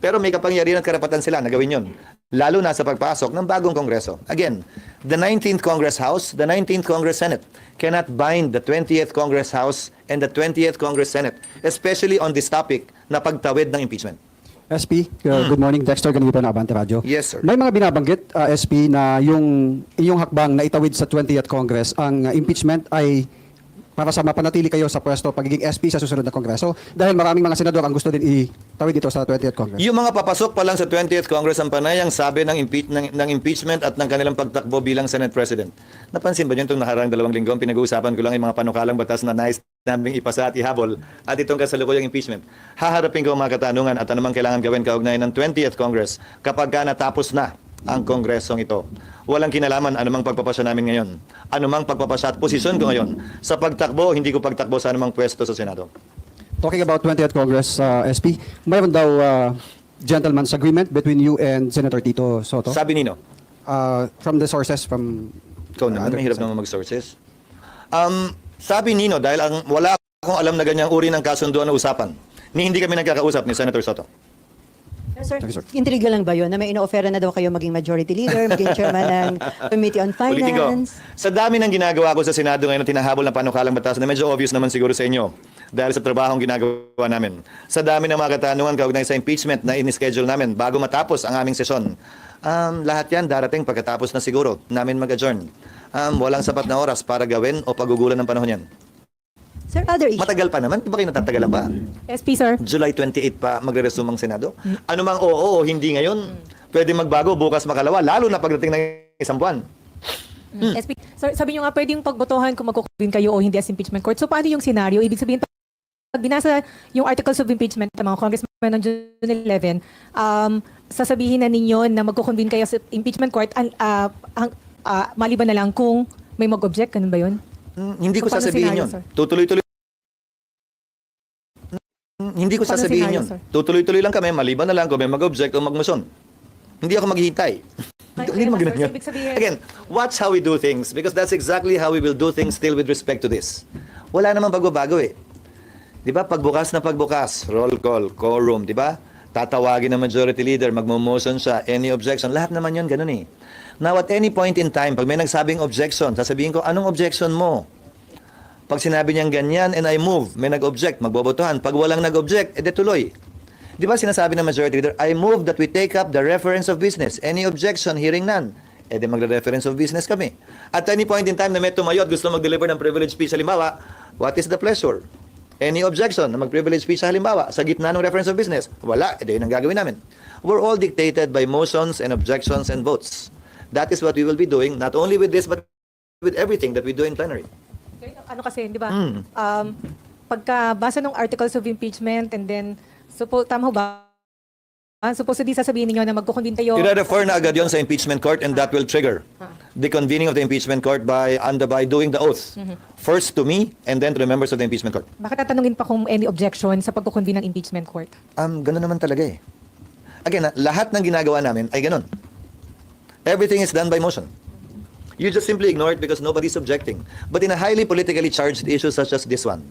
Pero may kapangyarihan at karapatan sila na gawin yun. Lalo na sa pagpasok ng bagong Kongreso. Again, the 19th Congress House, the 19th Congress Senate cannot bind the 20th Congress House and the 20th Congress Senate, especially on this topic na pagtawid ng impeachment. SP, good morning. Dexter Ganito ng Abante Radio. Yes, sir. May mga binabanggit, SP, na yung inyong hakbang na itawid sa 20th Congress, ang impeachment ay para sa mapanatili kayo sa pwesto pagiging SP sa susunod na Kongreso dahil maraming mga senador ang gusto din itawid dito sa 20th Congress. Yung mga papasok pa lang sa 20th Congress ang panayang sabi ng impeachment at ng kanilang pagtakbo bilang Senate President. Napansin ba niyo itong nakarang 2 linggo? Pinag-uusapan ko lang yung mga panukalang batas na nais naming ipasa at ihabol at itong kasalukuyang impeachment. Haharapin ko ang mga katanungan at anumang kailangan gawin kaugnay ng 20th Congress kapag natapos na ang Kongresong ito. Walang kinalaman anumang pagpapasya namin ngayon. Anumang pagpapasya at posisyon ko ngayon. Sa pagtakbo, hindi ko pagtakbo sa anumang pwesto sa Senado. Talking about 20th Congress, SP, mayroon daw gentleman's agreement between you and Senator Tito Soto? Sabi nino, From the sources from... ikaw naman, mahirap naman mag-sources. Sabi nino, dahil wala akong alam na ganyang uri ng kasunduan na usapan, hindi kami nagkakausap ni Senator Soto. Sir, Thank you, sir. intriga lang ba yun na may ino-offera na daw kayo maging majority leader, maging chairman ng Committee on Politiko. Finance? Sa dami ng ginagawa ko sa Senado ngayon na tinahabol ng panukalang batas na medyo obvious naman siguro sa inyo dahil sa trabahong ginagawa namin. Sa dami ng mga katanungan kaugnay sa impeachment na in-schedule namin bago matapos ang aming sesyon. Lahat yan darating pagkatapos na siguro namin mag-adjourn. Walang sapat na oras para gawin o pagugulan ng panahon yan. Sir, other issues. Matagal pa naman. Di ba kayo natatagalan pa? SP, sir. July 28 pa magre-resume ang Senado. Ano mang oo o hindi ngayon, pwede magbago bukas makalawa, lalo na pagdating ng isang buwan. SP, sir, sabi nyo nga pwedeng pagbotohan kung magkukumpin kayo o hindi as impeachment court. So paano yung scenario? Ibig sabihin, pag binasa yung articles of impeachment ng mga congressmen ng June 11, sasabihin na ninyo na magkukumpin kayo sa impeachment court maliban na lang kung may mag-object. Ganun ba yun? Hindi ko So, paano sasabihin scenario, yun. sir? Tutuloy-tuloy. Hindi ko Paano sasabihin scenario, yun. sir? Tutuloy-tuloy lang kami, maliban na lang kung may mag-object o magmoson. Hindi ako maghihintay. Hindi naman ganun yun. Ibig sabihin- Again, watch how we do things because that's exactly how we will do things still with respect to this. Wala namang bago-bago eh. Di ba? Pagbukas na pagbukas, roll call, quorum, di ba? Tatawagin ng majority leader, magmo-motion siya, any objection, lahat naman yun ganun eh. Now, at any point in time, pag may nagsabing objection, sasabihin ko, anong objection mo? Pag sinabi niyang ganyan and I move, may nag-object, magbobotohan. Pag walang nag-object, edi tuloy. Di ba sinasabi ng majority leader, I move that we take up the reference of business. Any objection, hearing none. Edi magre-reference of business kami. At any point in time na may tumayo at gusto mag-deliver ng privilege speech, halimbawa, what is the pleasure? Any objection na mag-privilege speech sa halimbawa, sa gitna ng reference of business? Wala, edi yun ang gagawin namin. We're all dictated by motions and objections and votes. That is what we will be doing, not only with this, but with everything that we do in plenary. Ano kasi, di ba? Pagkabasa ng articles of impeachment and then, tama ho ba? Supposedly sasabihin niyo na magkukonvene kayo. I-refer na agad yun sa impeachment court and that will trigger the convening of the impeachment court by doing the oath. First to me and then to the members of the impeachment court. Bakit tatanungin pa kung any objection sa pagkukonvene ng impeachment court? Ganun naman talaga eh. Again, lahat ng ginagawa namin ay ganun. Everything is done by motion. You just simply ignore it because nobody's objecting. But in a highly politically charged issue such as this one,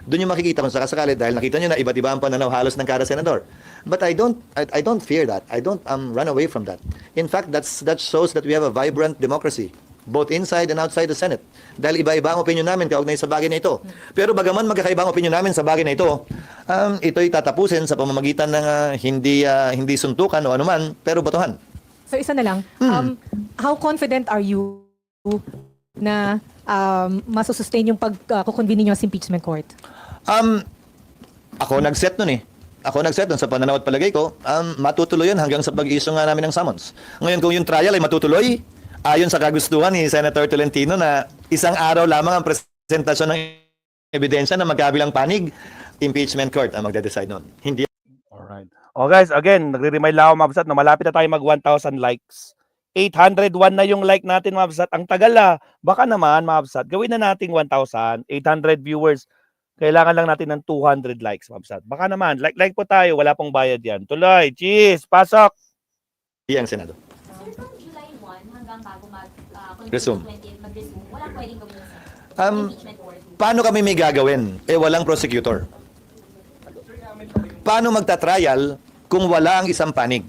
doon yung makikita kung sakasakali dahil nakita nyo na iba't iba ang pananaw halos ng kada senador. But I don't fear that. I don't run away from that. In fact, that shows that we have a vibrant democracy, both inside and outside the Senate. Dahil iba-iba ang opinion namin kaugnay sa bagay na ito. Pero bagaman magkakaiba ang opinion namin sa bagay na ito, ito'y tatapusin sa pamamagitan ng hindi suntukan o anuman, pero botohan. So isa na lang, how confident are you na masusustain yung pagkukonvene niyo sa impeachment court? Ako nag-set nun eh. Ako nag-set nun sa pananaw at palagay ko, matutuloy yun hanggang sa pag-issue nga namin ng summons. Ngayon kung yung trial ay matutuloy, ayon sa kagustuhan ni Senator Tolentino na isang araw lamang ang presentasyon ng ebidensya na magkabilang panig, impeachment court ang magde-decide nun. Hindi. Alright. Oh guys, again, nagre-remind lang ako Mabsat na malapit na tayo mag 1,000 likes. 801 na yung like natin Mabsat. Ang tagal baka naman Mabsat, gawin na nating 1,000, 800 viewers. Kailangan lang natin ng 200 likes Mabsat. Baka naman, like po tayo, wala pong bayad yan. Tuloy, cheese, pasok! Yan, Senado. Sir, from July 1 hanggang bago Resume. mag-resume, wala pwedeng gawin sa impeachment court. Paano kami may gagawin? Walang prosecutor. Paano magta-trial kung wala ang isang panig?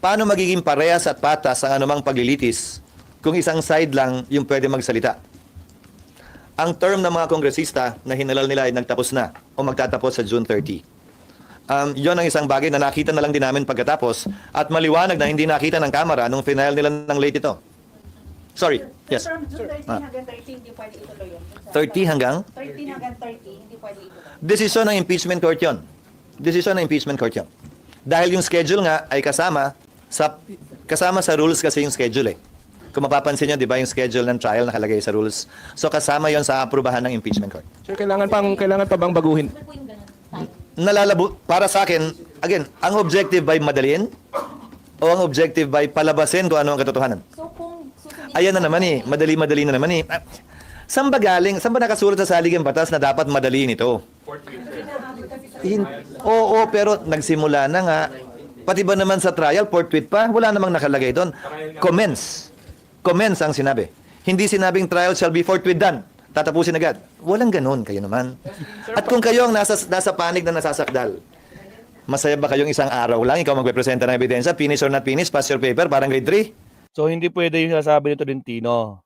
Paano magiging parehas at patas ang anumang paglilitis kung isang side lang yung pwede magsalita? Ang term ng mga kongresista na hinalal nila ay nagtapos na o magtatapos sa June 30. Yon ang isang bagay na nakita na lang din namin pagkatapos at maliwanag na hindi nakita ng kamera nung final nila ng late ito. Sorry. Yes. From June 13 hanggang 30, hindi pwede ituloy yun. 30 hanggang? 13 hanggang 30, hindi pwede ituloy. Desisyon ng impeachment court yon. Desisyon ng impeachment court yon. Dahil yung schedule nga ay kasama sa rules kasi yung schedule eh. Kung mapapansin nyo, di ba yung schedule ng trial nakalagay sa rules. So kasama yon sa aprubahan ng impeachment court. Sir, kailangan pa bang baguhin? Ano po yung ganun? Nalalabo, para sa akin, again, ang objective by madaliin o ang objective by palabasin kung ano ang katotohanan. So kung susundin Ayan na naman eh, madali na naman eh. Saan ba galing? Saan ba nakasulat sa saligang batas na dapat madaliin ito? Oo, pero nagsimula na nga. Pati ba naman sa trial, forthwith pa? Wala namang nakalagay doon. Commence. Commence ang sinabi. Hindi sinabing trial shall be forthwith done. Tatapusin agad. Walang ganun, kayo naman. At kung kayo ang nasa panig na nasasakdal, masaya ba kayong isang araw lang, ikaw magpe-presenta ng ebidensya, finish or not finish, pass your paper, parang grade 3? So hindi pwede yung sinasabi ni Tolentino,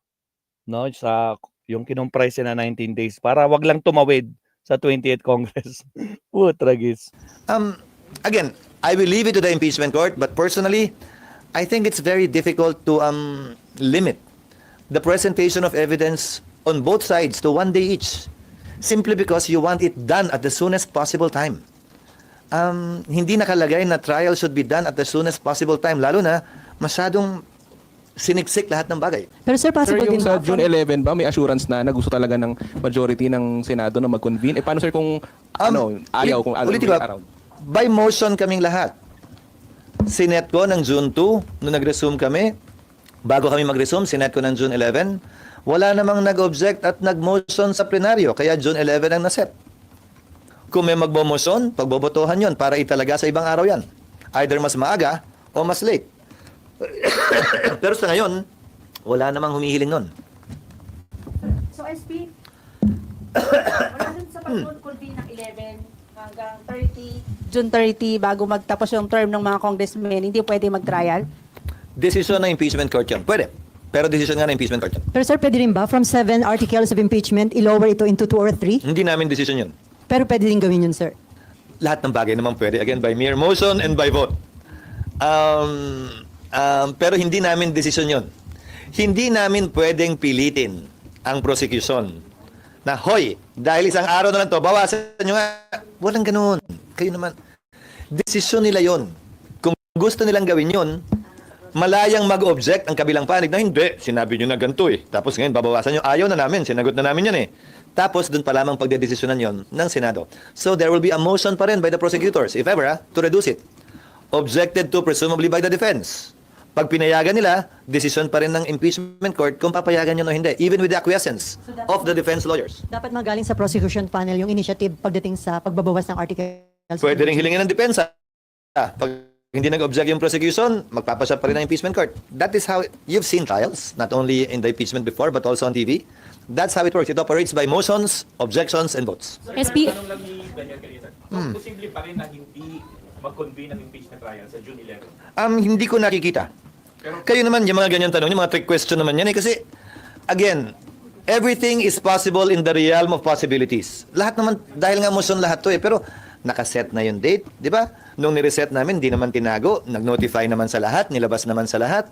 no, sa yung kinumprise na 19 days para wag lang tumawid sa 28th Congress. Tragis. Again, I will leave it to the impeachment court, but personally, I think it's very difficult to limit the presentation of evidence on both sides to 1 day each, simply because you want it done at the soonest possible time. Hindi nakalagay na trial should be done at the soonest possible time, lalo na masyadong siniksik lahat ng bagay. Pero sir, Sir, possible yung din sa ba? June 11 ba, may assurance na gusto talaga ng majority ng Senado na mag-convene? Paano sir kung ayaw, kung Ulitin ko, around? by motion kaming lahat. Sinet ko ng June 2, nung nag-resume kami, bago kami mag-resume, sinet ko ng June 11, wala namang nag-object at nag-motion sa plenaryo, kaya June 11 ang naset. Kung may magbo-motion, pagbobotohan yon para italaga sa ibang araw yan. Either mas maaga o mas late. Pero sa ngayon, wala namang humihiling nun. So SP, wala dun sa pag-convene ng 11 hanggang 30, June 30, bago magtapos yung term ng mga congressmen, hindi pwede mag-trial? Desisyon ng impeachment court yun. Pwede. Pero desisyon nga ng impeachment court yun. Pero sir, pwede rin ba from 7 articles of impeachment, i-lower ito into 2 or 3? Hindi namin desisyon yun. Pero pwede din gawin yun, sir. Lahat ng bagay naman pwede. Again, by mere motion and by vote. Pero hindi namin desisyon yun. Hindi namin pwedeng pilitin ang prosecution na, hoy, dahil isang araw na lang to, bawasan nyo nga. Walang ganun. Kayo naman. Desisyon nila yon. Kung gusto nilang gawin yon, malayang mag-object ang kabilang panig na hindi, sinabi nyo na ganito eh. Tapos ngayon, babawasan nyo, ayaw na namin, sinagot na namin yan eh. Tapos doon pa lamang pagdedesisyonan yon ng Senado. So there will be a motion pa rin by the prosecutors, if ever, to reduce it. Objected to presumably by the defense. Pag pinayagan nila, desisyon pa rin ng impeachment court kung papayagan nyo o hindi, even with the acquiescence of the defense lawyers. Dapat magaling sa prosecution panel yung initiative pagdating sa pagbabawas ng articles. Pwede rin hilingin ng depensa. Pag hindi nag-object yung prosecution, magpapasya pa rin ng impeachment court. That is how, you've seen trials, not only in the impeachment before, but also on TV. That's how it works. It operates by motions, objections, and votes. SP, Tanong lang ni Daniel kanina. Posible pa rin na hindi mag-convene ng impeachment trial sa June 11. Hindi ko nakikita. Kayo naman, yung mga ganyan tanong, yung mga trick question naman yan eh. Kasi, again, everything is possible in the realm of possibilities. Lahat naman, dahil nga motion lahat to eh. Pero, nakaset na yung date, di ba? Nung nireset namin, di naman tinago. Nag-notify naman sa lahat, nilabas naman sa lahat.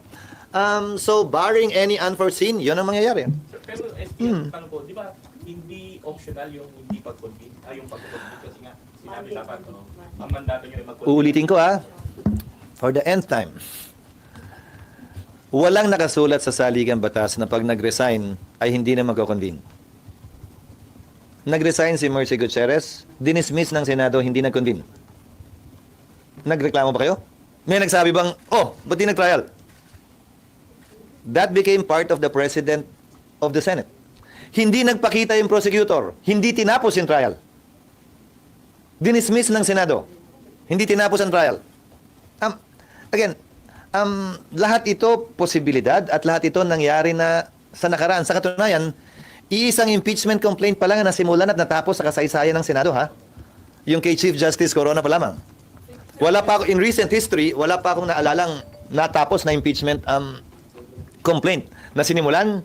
So, barring any unforeseen, yun ang mangyayari. Pero SP, tanong ko, di ba hindi optional yung hindi pag-convene? Yung pag-convene kasi nga, sinabi dapat, ang mandato nyo ay mag-convene. Uulitin ko for the nth time. Walang nakasulat sa saligang batas na pag nag-resign ay hindi na magko-convene. Nag-resign si Mercy Gutierrez, dinismiss ng Senado, hindi nag-convene. Nagreklamo ba kayo? May nagsabi bang, ba't di nag-trial? That became part of the President of the Senate. Hindi nagpakita yung prosecutor, hindi tinapos yung trial. Dinismiss ng Senado, hindi tinapos ang trial. Again, lahat ito posibilidad at lahat ito nangyari na sa nakaraan. Sa katunayan, iisang impeachment complaint pa lang na nasimulan at natapos sa kasaysayan ng Senado, ha? Yung kay Chief Justice Corona pa lamang. Wala pa in recent history, wala pa akong naalalang natapos na impeachment complaint na sinimulan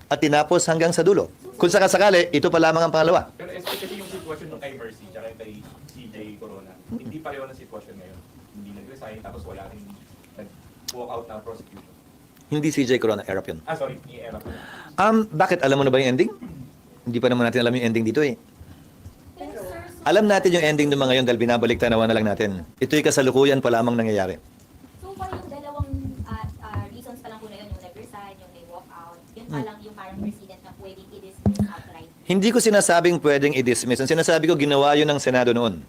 at tinapos hanggang sa dulo. Kung sakasakali, ito pa lamang ang pangalawa. Pero especially yung sitwasyon ng kay Mercy at kay CJ Corona, hindi pareho ng sitwasyon ngayon. Hindi nag-resign tapos wala rin nag-walk out na prosecution. Hindi CJ Corona, erap yun. Sorry, i-era ko. Bakit? Alam mo na ba yung ending? Hindi pa naman natin alam yung ending dito eh. Alam natin yung ending ng mga yun dahil binabalik tanawan na lang natin. Ito'y kasalukuyan pa lamang nangyayari. So far, yung dalawang reasons pa lang po na yun, yung nag-resign, yung nag-walk out, yun pa lang yung parang precedent na pwedeng i-dismiss outright. Hindi ko sinasabing pwedeng i-dismiss. Ang sinasabi ko, ginawa yun ng Senado noon.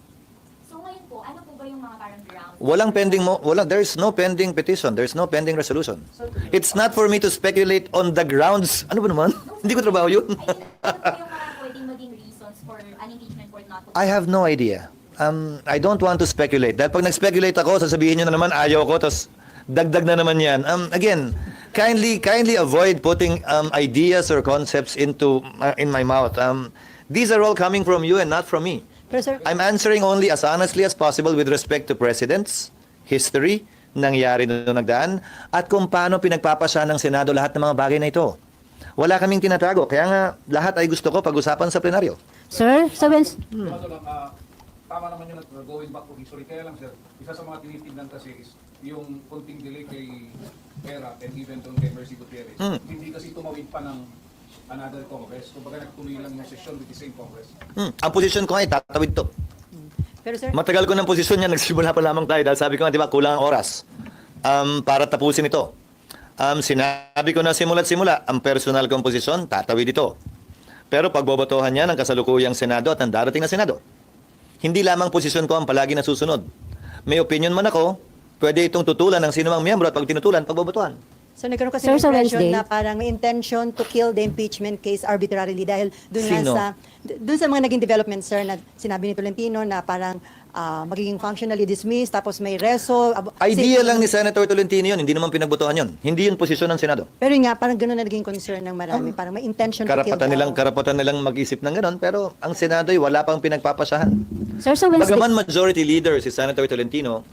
So ngayon po, ano po ba yung mga parang grounds? Walang pending there's no pending petition, there's no pending resolution. It's not for me to speculate on the grounds. Ano ba naman? Hindi ko trabaho yun. Ano po yung mga pwedeng maging reasons for an impeachment court not to... I have no idea. I don't want to speculate. Dahil pag nag-speculate ako, sasabihin nyo na naman, ayaw ko, tapos dagdag na naman yan. Again, kindly avoid putting ideas or concepts in my mouth. These are all coming from you and not from me. Pero sir, I'm answering only as honestly as possible with respect to precedents, history, nangyari noong nagdaan, at kung paano pinagpapasya ng Senado lahat ng mga bagay na ito. Wala kaming tinatago, kaya nga lahat ay gusto ko pag-usapan sa plenaryo. Sir, sa Tama naman yun at going back to history. Kaya lang sir, isa sa mga tinitignan kasi is yung konting delay kay Era and even doon kay Mercy Gutierrez. Hindi kasi tumawid pa ng another Congress. Kung baga nagtuloy lang yung session with the same Congress. Ang posisyon ko ay tatawid to. pero sir, Matagal ko ng posisyon niya, nagsimula pa lamang tayo dahil sabi ko nga, di ba, kulang ang oras para tapusin ito. Sinabi ko na simula't-simula, ang personal kong posisyon, tatawid ito. Pero pagbobotohan niya ng kasalukuyang Senado at ang darating na Senado. Hindi lamang posisyon ko ang palagi nasusunod. May opinion man ako, pwede itong tutulan ng sinumang miyembro at pag tinutulan, pagbobotohan. So nagkaroon kasi Sir, ng sa impression Wednesday? na parang may intention to kill the impeachment case arbitrarily dahil Sino? dun sa mga naging development, sir, na sinabi ni Tolentino na parang magiging functionally dismissed, tapos may reso. Idea lang ni Senator Tolentino yun, hindi naman pinagbotohan yun. Hindi yun posisyon ng Senado. Pero yun nga, parang gano'n na naging concern ng marami. Parang may intention to kill. Karapatan nilang mag-isip ng gano'n, pero ang Senado ay wala pang pinagpapasahan. Sir, sa Wednesday, Bagaman majority leader si Senator Tolentino,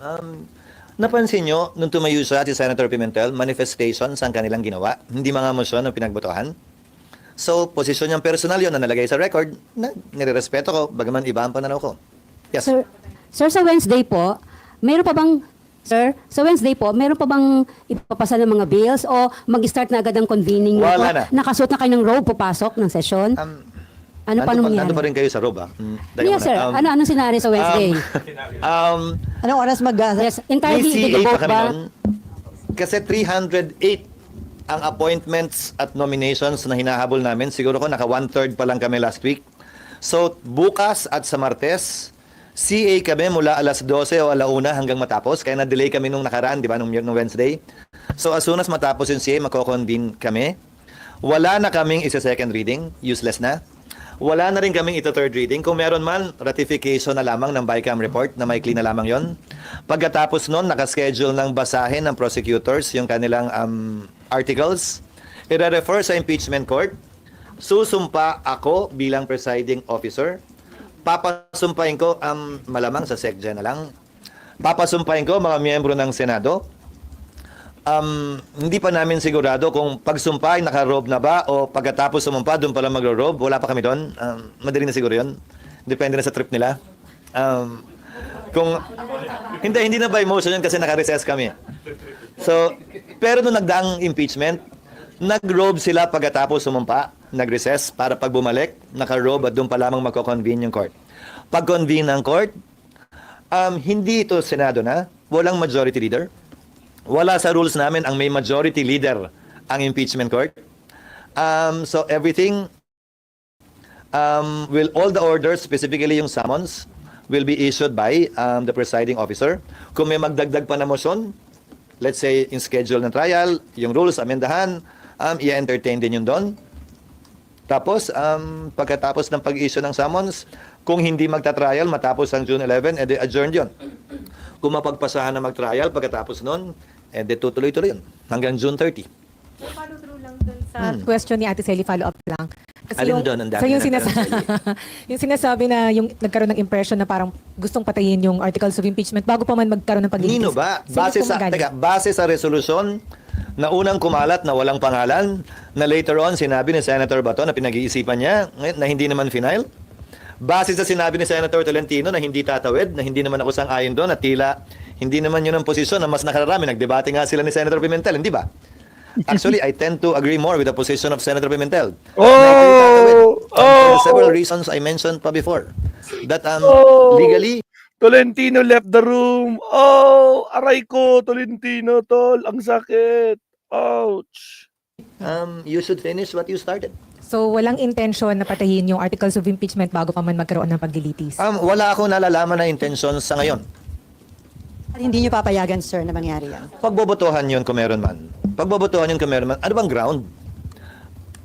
napansin nyo, nung tumayo siya si Senator Pimentel, manifestations ang kanilang ginawa, hindi mga motion na pinagbotohan. So, posisyon niyang personal yun na nalagay sa record na nirerespeto ko, bagaman iba ang pananaw ko. Yes. Sir, sa Wednesday po, meron pa bang ipapasa ng mga bills o mag-start na agad ang convening? Wala na. Nakasuot na kayo ng robe, papasok ng session? Ano pa nangyari? Nandun pa rin kayo sa robe, ah? Yes, sir. Anong sinari sa Wednesday? Anong oras Yes, May entirely CA the pa vote kami ba? nun. Kasi 308 ang appointments at nominations na hinahabol namin. Siguro ko naka 1/3 pa lang kami last week. So, bukas at sa Martes, CA kami mula alas 12 o alauna hanggang matapos. Kaya na-delay kami nung nakaraan, di ba, nung Wednesday. So, as soon as matapos yung CA, mako-convene kami. Wala na kaming isa-second reading. Useless na. Wala na rin kaming ito-third reading. Kung meron man, ratification na lamang ng BICAM report na may clean na lamang yon. Pagkatapos nun, nakaschedule ng basahin ng prosecutors yung kanilang articles. I-refer sa impeachment court. Susumpa ako bilang presiding officer. Papasumpahin ko, malamang sa SecGen na lang. Papasumpahin ko mga miyembro ng Senado. Hindi pa namin sigurado kung pagsumpa ay naka-robe na ba o pagkatapos sumumpa, doon pala magro-robe. Wala pa kami doon. Madali na siguro yun. Depende na sa trip nila. Hindi na by motion yun kasi naka-recess kami. So, pero nung nagdaang impeachment, nag-robe sila pagkatapos sumumpa, nag-recess para pag bumalik, naka-robe at doon pa lamang magko-convene yung court. Pag-convene ng court, hindi ito Senado na, walang majority leader. Wala sa rules namin ang may majority leader ang impeachment court. So everything all the orders, specifically yung summons, will be issued by the presiding officer. Kung may magdagdag pa na motion, let's say in schedule ng trial, yung rules amendahan, i-entertain din yun doon. Tapos, pagkatapos ng pag-issue ng summons, kung hindi magta-trial matapos ang June 11, edi adjourned yun. Kung mapagpasahan na mag-trial pagkatapos nun, edi tutuloy-tuloy yun hanggang June 30. So, follow through lang dun sa question ni Ate Sally, follow up lang. Kasi Alin doon? Ang dami so yung, na yung sinasabi na yung nagkaroon ng impression na parang gustong patayin yung articles of impeachment bago pa man magkaroon ng paglilitis. Nino ba? Sino po magaling? Base sa resolusyon na unang kumalat na walang pangalan, na later on sinabi ni Senator Bato na pinag-iisipan niya na hindi naman final. Base sa sinabi ni Senator Tolentino na hindi tatawid, na hindi naman ako sang-ayon doon, at tila hindi naman yun ang posisyon na mas nakararami. Nagdebate nga sila ni Senator Pimentel, hindi ba? Actually, I tend to agree more with the position of Senator Pimentel. For several reasons I mentioned pa before. That legally, Tolentino left the room. Oh, aray ko, Tolentino, tol. Ang sakit. Ouch. you should finish what you started. So walang intention na patayin yung articles of impeachment bago pa man magkaroon ng paglilitis. Wala akong nalalaman na intention sa ngayon. At hindi nyo papayagan, sir, na mangyari yan. Pagbobotohan yun kung meron man. Pagbobotohan yun kung meron man. Ano bang ground?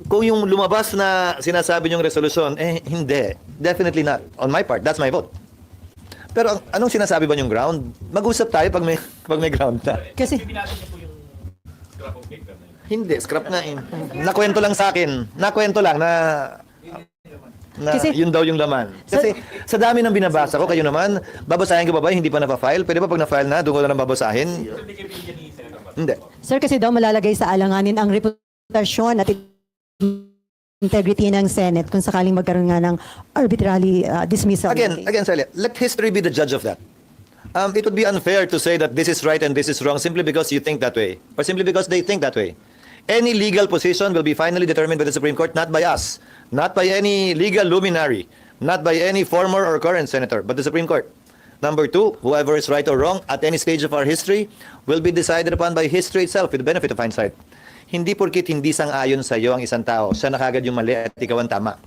Kung yung lumabas na sinasabi yung resolusyon, hindi. Definitely not. On my part, that's my vote. Pero anong sinasabi ba yung ground? Mag-usap tayo pag may ground na. Kasi, Scrap of paper na yun. Hindi, scrap na eh. Nakwento lang sa akin. Nakwento lang na Kasi- yun daw yung laman. Kasi sa dami ng binabasa ko, kayo naman, babasahin ko ba ba? Hindi pa na-file? Pwede ba pag na-file na, doon ko na lang babasahin? Hindi kayo binigyan ni Senator Bato. Hindi. sir, kasi daw malalagay sa alanganin ang reputasyon at integrity ng Senate kung sakaling magkaroon nga ng arbitrary dismissal. Again, Sally, let history be the judge of that. It would be unfair to say that this is right and this is wrong simply because you think that way, or simply because they think that way. Any legal position will be finally determined by the Supreme Court, not by us, not by any legal luminary, not by any former or current senator, but the Supreme Court. Number two, whoever is right or wrong at any stage of our history will be decided upon by history itself with the benefit of hindsight. Hindi porkit hindi sang-ayon sa iyo ang isang tao, siya na kagad yung mali at ikaw ang tama.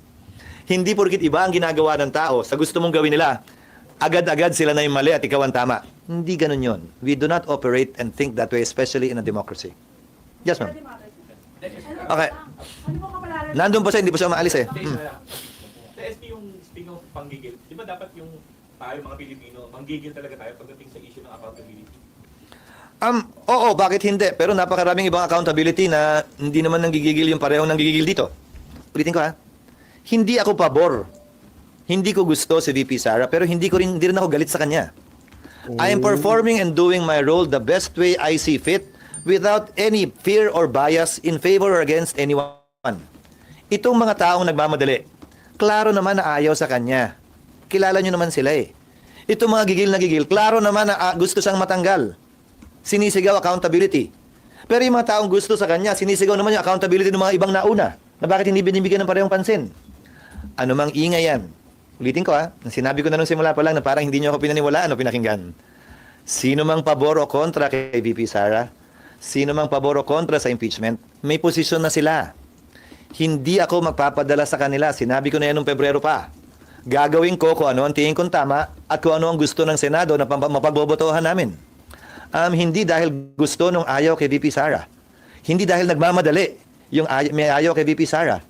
Hindi porkit iba ang ginagawa ng tao, sa gusto mong gawin nila, agad-agad sila na yung mali at ikaw ang tama. Hindi ganun yun. We do not operate and think that way, especially in a democracy. Yes, ma'am. Okay. Nandun po siya, hindi po siya maalis eh. Sa SP yung speaking of panggigil, di ba dapat yung tayo mga Pilipino, manggigil talaga tayo pagdating sa issue ng accountability? Oo, bakit hindi? Pero napakaraming ibang accountability na hindi naman nanggigigil yung parehong nanggigigil dito. Ulitin ko ha. Hindi ako pabor. Hindi ko gusto si VP Sara, pero hindi rin ako galit sa kanya. I am performing and doing my role the best way I see fit without any fear or bias in favor or against anyone. Itong mga taong nagmamadali, klaro naman na ayaw sa kanya. Kilala nyo naman sila eh. Itong mga gigil na gigil, klaro naman na gusto siyang matanggal. Sinisigaw accountability. Pero yung mga taong gusto sa kanya, sinisigaw naman yung accountability ng mga ibang nauna na bakit hindi binibigyan ng parehong pansin. Ano mang ingay yan. Ulitin ko ha, sinabi ko na nung simula pa lang na parang hindi nyo ako pinaniwalaan o pinakinggan. Sino mang pabor o kontra kay VP Sara, sino mang pabor o kontra sa impeachment, may posisyon na sila. Hindi ako magpapadala sa kanila. Sinabi ko na yan noong Pebrero pa. Gagawin ko kung ano ang tingin kong tama at kung ano ang gusto ng Senado na mapagbobotohan namin. Hindi dahil gusto nung ayaw kay VP Sara. Hindi dahil nagmamadali yung may ayaw kay VP Sara.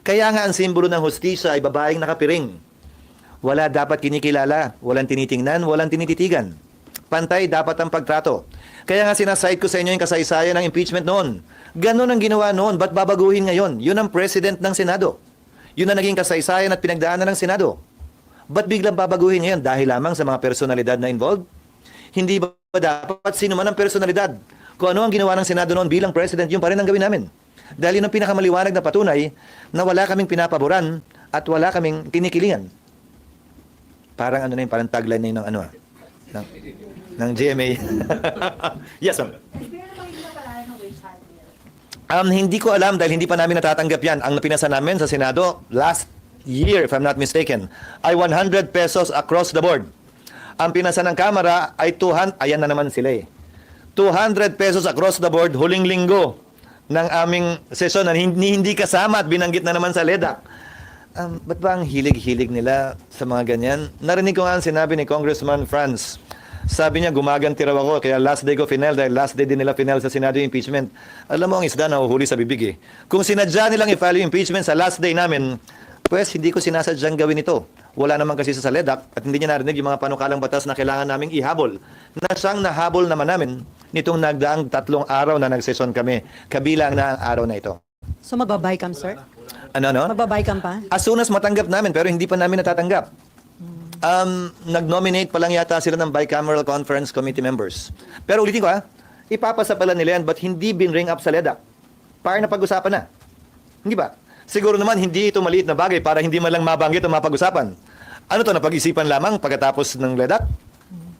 Kaya nga ang simbolo ng hustisya ay babaeng nakapiring. Wala dapat kinikilala, walang tinitingnan, walang tinititigan. Pantay dapat ang pagtrato. Kaya nga sinaside ko sa inyo yung kasaysayan ng impeachment noon. Ganon ang ginawa noon, ba't babaguhin ngayon? Yun ang president ng Senado. Yun ang naging kasaysayan at pinagdaanan ng Senado. Ba't biglang babaguhin ngayon? Dahil lamang sa mga personalidad na involved? Hindi ba dapat sino man ang personalidad? Kung ano ang ginawa ng Senado noon bilang president, yun pa rin ang gawin namin. Dahil yun ang pinakamaliwanag na patunay na wala kaming pinapaboran at wala kaming kinikilingan. Parang ano na yun, parang tagline na yun ng GMA. Yes, ma'am. Hindi ko alam dahil hindi pa namin natatanggap yan. Ang pinasa namin sa Senado last year, if I'm not mistaken, ay 100 pesos across the board. Ang pinasa ng Kamara ay 200, ayan na naman sila eh. 200 pesos across the board huling linggo ng aming sesyon na hindi kasama at binanggit na naman sa LEDAC. Ba't ba ang hilig-hilig nila sa mga ganyan? Narinig ko nga ang sinabi ni Congressman Franz. Sabi niya, gumaganti raw ako, kaya last day ko final, dahil last day din nila final sa Senado yung impeachment. Alam mo, ang isda nahuhuli sa bibig eh. Kung sinadya nilang i-file yung impeachment sa last day namin, pues hindi ko sinasadyang gawin ito. Wala naman kasi sa LEDAC at hindi niya narinig yung mga panukalang batas na kailangan naming ihabol. Na siyang nahabol naman namin nitong nagdaang 3 araw na nagsesyon kami, kabilang na ang araw na ito. So magbabay-cam, sir? Ano? Magbabay-cam pa? As soon as matanggap namin, pero hindi pa namin natatanggap. Nag-nominate pa lang yata sila ng Bicameral Conference Committee members. Pero ulitin ko ipapasa pala nila yan, but hindi binring up sa LEDAC. Para na pag-usapan na. Hindi ba? Siguro naman hindi ito maliit na bagay para hindi man lang mabanggit o mapag-usapan. Ano to, napag-isipan lamang pagkatapos ng LEDAC?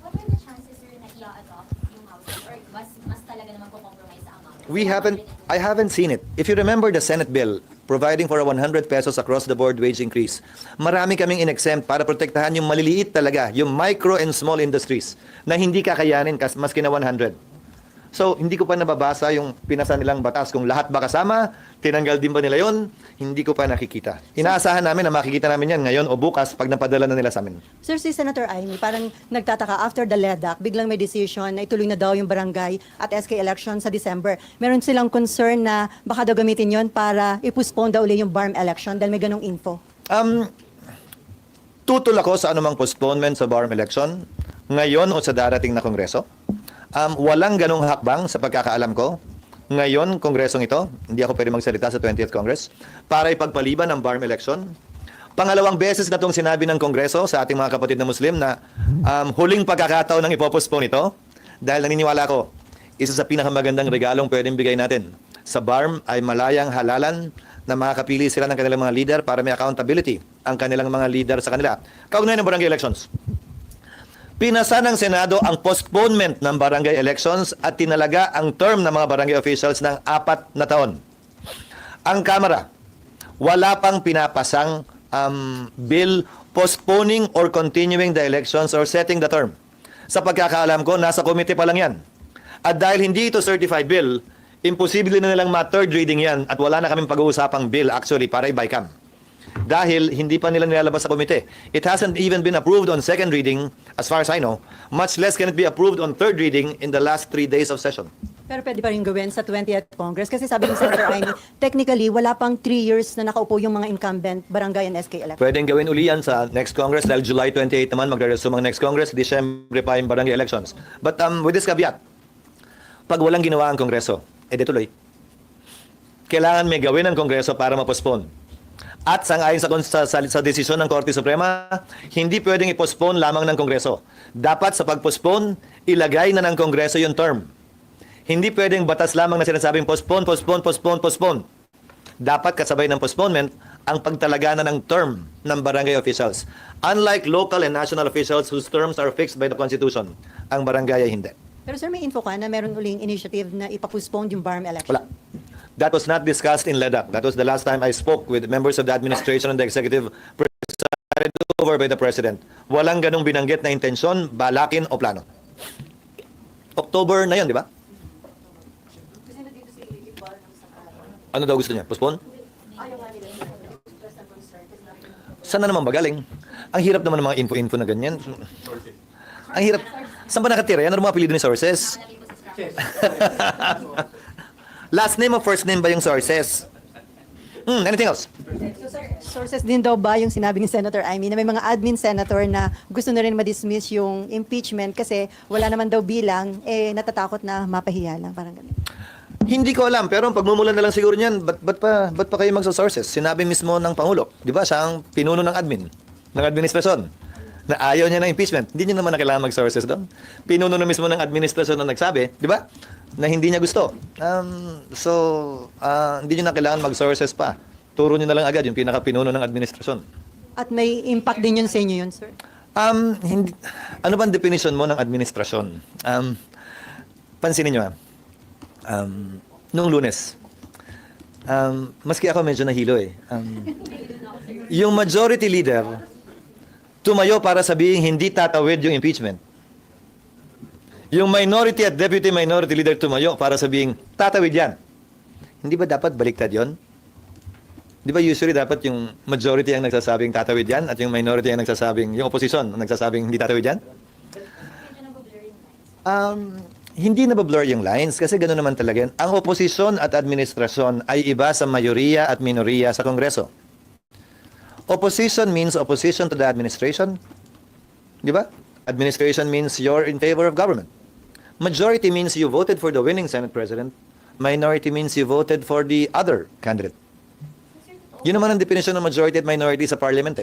What are the chances, sir, na i-adopt yung House or mas talaga naman compromise sa amount? I haven't seen it. If you remember the Senate bill providing for a 100 pesos across the board wage increase, marami kaming in-exempt para protektahan yung maliliit talaga, yung micro and small industries na hindi kakayanin maski na 100. So, hindi ko pa nababasa yung pinasa nilang batas kung lahat ba kasama, tinanggal din ba nila yon, hindi ko pa nakikita. Inaasahan namin na makikita namin yan ngayon o bukas pag napadala na nila sa amin. Sir, si Senator Amy, parang nagtataka after the LEDAC, biglang may decision na ituloy na daw yung barangay at SK election sa December. Meron silang concern na baka daw gamitin yon para i-postpone daw uli yung BARM election dahil may ganong info. Tutol ako sa anumang postponement sa BARM election ngayon o sa darating na Kongreso. Walang ganong hakbang sa pagkakaalam ko. Ngayon, Kongresong ito, hindi ako pwede magsalita sa 20th Congress, para ipagpaliban ang BARM election. Pangalawang beses na itong sinabi ng Kongreso sa ating mga kapatid na Muslim na huling pagkakataon ng ipopostpone ito dahil naniniwala ko, isa sa pinakamagandang regalong pwedeng bigay natin sa BARM ay malayang halalan na makakapili sila ng kanilang mga leader para may accountability ang kanilang mga leader sa kanila. Kaugnay ng barangay elections. Pinasa ng Senado ang postponement ng barangay elections at tinalaga ang term ng mga barangay officials ng 4 na taon. Ang Kamara, wala pang pinapasang bill postponing or continuing the elections or setting the term. Sa pagkakaalam ko, nasa komite pa lang yan. At dahil hindi ito certified bill, imposible na nilang ma-third reading yan at wala na kaming pag-uusapang bill actually para i-bycam. Dahil hindi pa nila nilalabas sa komite. It hasn't even been approved on second reading, as far as I know, much less can it be approved on third reading in the last 3 days of session. Pero pwede pa rin gawin sa 20th Congress kasi sabi ni Senator Amy, technically, wala pang 3 years na nakaupo yung mga incumbent barangay and SK elections. Pwedeng gawin uli yan sa next Congress dahil July 28 naman magre-resume ang next Congress, Disyembre pa yung barangay elections. But with this caveat, pag walang ginawa ang Kongreso, di tuloy. Kailangan may gawin ang Kongreso para ma-postpone. At sangayon sa desisyon ng Korte Suprema, hindi pwedeng i-postpone lamang ng Kongreso. Dapat sa pag-postpone, ilagay na ng Kongreso yung term. Hindi pwedeng batas lamang na sinasabing postpone. Dapat kasabay ng postponement ang pagtalaga na ng term ng barangay officials. Unlike local and national officials whose terms are fixed by the Constitution, ang barangay ay hindi. Pero sir, may info ka na meron uling initiative na ipapostpone yung BARM election? Wala. That was not discussed in LEDAC. That was the last time I spoke with members of the administration and the executive presided over by the President. Walang ganong binanggit na intensyon, balakin o plano. October na yun, di ba? Ano daw gusto niya? Postpone? Saan na naman ba galing? Ang hirap naman ng mga info-info na ganyan. Ang hirap. Saan ba nakatira yan? Ano mga apelido ni sources? Last name o first name ba yung sources? Anything else? Sources din daw ba yung sinabi ni Senator Amy na may mga admin senator na gusto na rin ma-dismiss yung impeachment kasi wala naman daw bilang, natatakot na mapahiya lang, parang ganun. Hindi ko alam, pero ang pagmumulan na lang siguro niyan, ba't pa kayo magsa-sources? Sinabi mismo ng Pangulo, di ba, siya ang pinuno ng administrasyon, na ayaw niya ng impeachment. Hindi niya naman na kailangan mag-sources doon. Pinuno na mismo ng administrasyon na nagsabi, di ba, na hindi niya gusto. Hindi niya na kailangan mag-sources pa. Turo niyo na lang agad yung pinaka-pinuno ng administrasyon. At may impact din yun sa inyo yun, sir? Hindi, ano ba ang definition mo ng administrasyon? Pansinin niyo noong Lunes, maski ako medyo nahilo yung majority leader tumayo para sabihin hindi tatawid yung impeachment. Yung minority at deputy minority leader tumayo para sabihin tatawid yan. Hindi ba dapat baliktad yon? Di ba usually dapat yung majority ang nagsasabing tatawid yan at yung minority ang nagsasabing, yung opposition ang nagsasabing hindi tatawid yan? Hindi na blur yung lines kasi gano'n naman talaga yan. Ang oposisyon at administrasyon ay iba sa mayoriya at minoriya sa Kongreso. Opposition means opposition to the administration. Di ba? Administration means you're in favor of government. Majority means you voted for the winning Senate President. Minority means you voted for the other candidate. Yun naman ang definition ng majority at minority sa parliament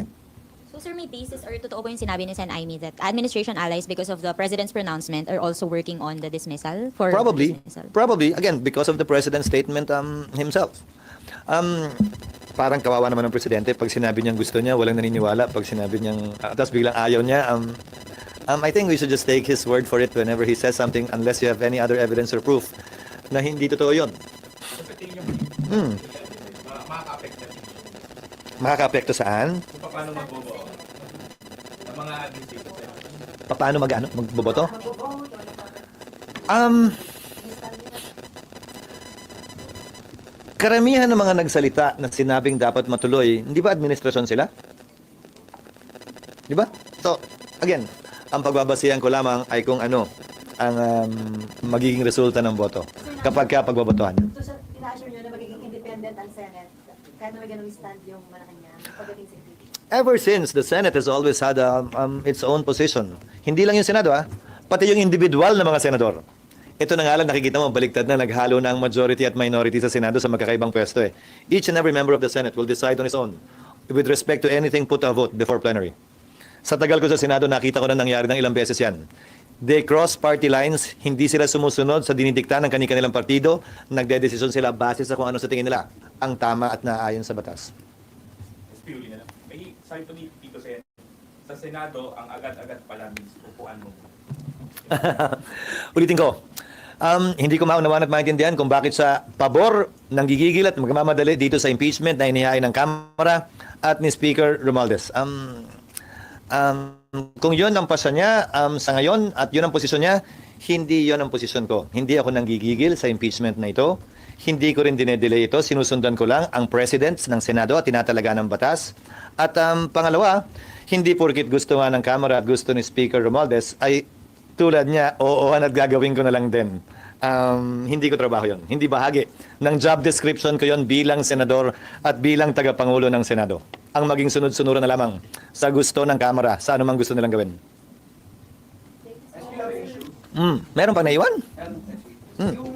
So sir, may basis or totoo ba yung sinabi ni Sen. Amy that administration allies because of the President's pronouncement are also working on the dismissal? Probably, again, because of the President's statement himself. Parang kawawa naman ng Presidente pag sinabi niyang gusto niya, walang naniniwala. Pag sinabi niyang, tapos biglang ayaw niya, I think we should just take his word for it whenever he says something unless you have any other evidence or proof na hindi totoo yun. Makaka-apekto saan? Kung paano magboboto ng mga administrative Paano magboboto? Karamihan ng mga nagsalita na sinabing dapat matuloy, hindi ba administrasyon sila? Di ba? So, again, ang pagbabasihan ko lamang ay kung ano ang magiging resulta ng boto kapag pagbobotohan. So, sir, ina-assure nyo na magiging independent ang Senate kahit na may ganung stand yung Malacanang pagdating sa impeachment? Ever since, the Senate has always had its own position. Hindi lang yung Senado, pati yung individual na mga senador. Ito na nga lang, nakikita mo, baliktad na, naghalo na ang majority at minority sa Senado sa magkakaibang pwesto. Each and every member of the Senate will decide on his own with respect to anything put to a vote before plenary. Sa tagal ko sa Senado, nakita ko na nangyari ng ilang beses yan. They cross party lines, hindi sila sumusunod sa dinidikta ng kanilang partido, nagdedesisyon sila base sa kung ano sa tingin nila ang tama at naayon sa batas. Purely na lang. May sabi pa ni Tito Sen, sa Senado, ang agad-agad pala means upuan mo. Ulitin ko, hindi ko maunawaan at maintindihan kung bakit sa pabor ng gigigil at magmamadali dito sa impeachment na inihain ng Kamara at ni Speaker Romualdez. Kung yun ang pasya niya sa ngayon at yun ang posisyon niya, hindi yun ang posisyon ko. Hindi ako nanggigigil sa impeachment na ito. Hindi ko rin dinedelay ito. Sinusundan ko lang ang presidents ng Senado at tinatalaga ng batas. At pangalawa, hindi porkit gusto nga ng Kamara at gusto ni Speaker Romualdez ay tulad niya, oohan at gagawin ko na lang din. Hindi ko trabaho yon. Hindi bahagi ng job description ko yon bilang senador at bilang tagapangulo ng Senado. Ang maging sunod-sunuran na lamang sa gusto ng Kamara, sa anumang gusto nilang gawin. Meron pang naiwan? Yung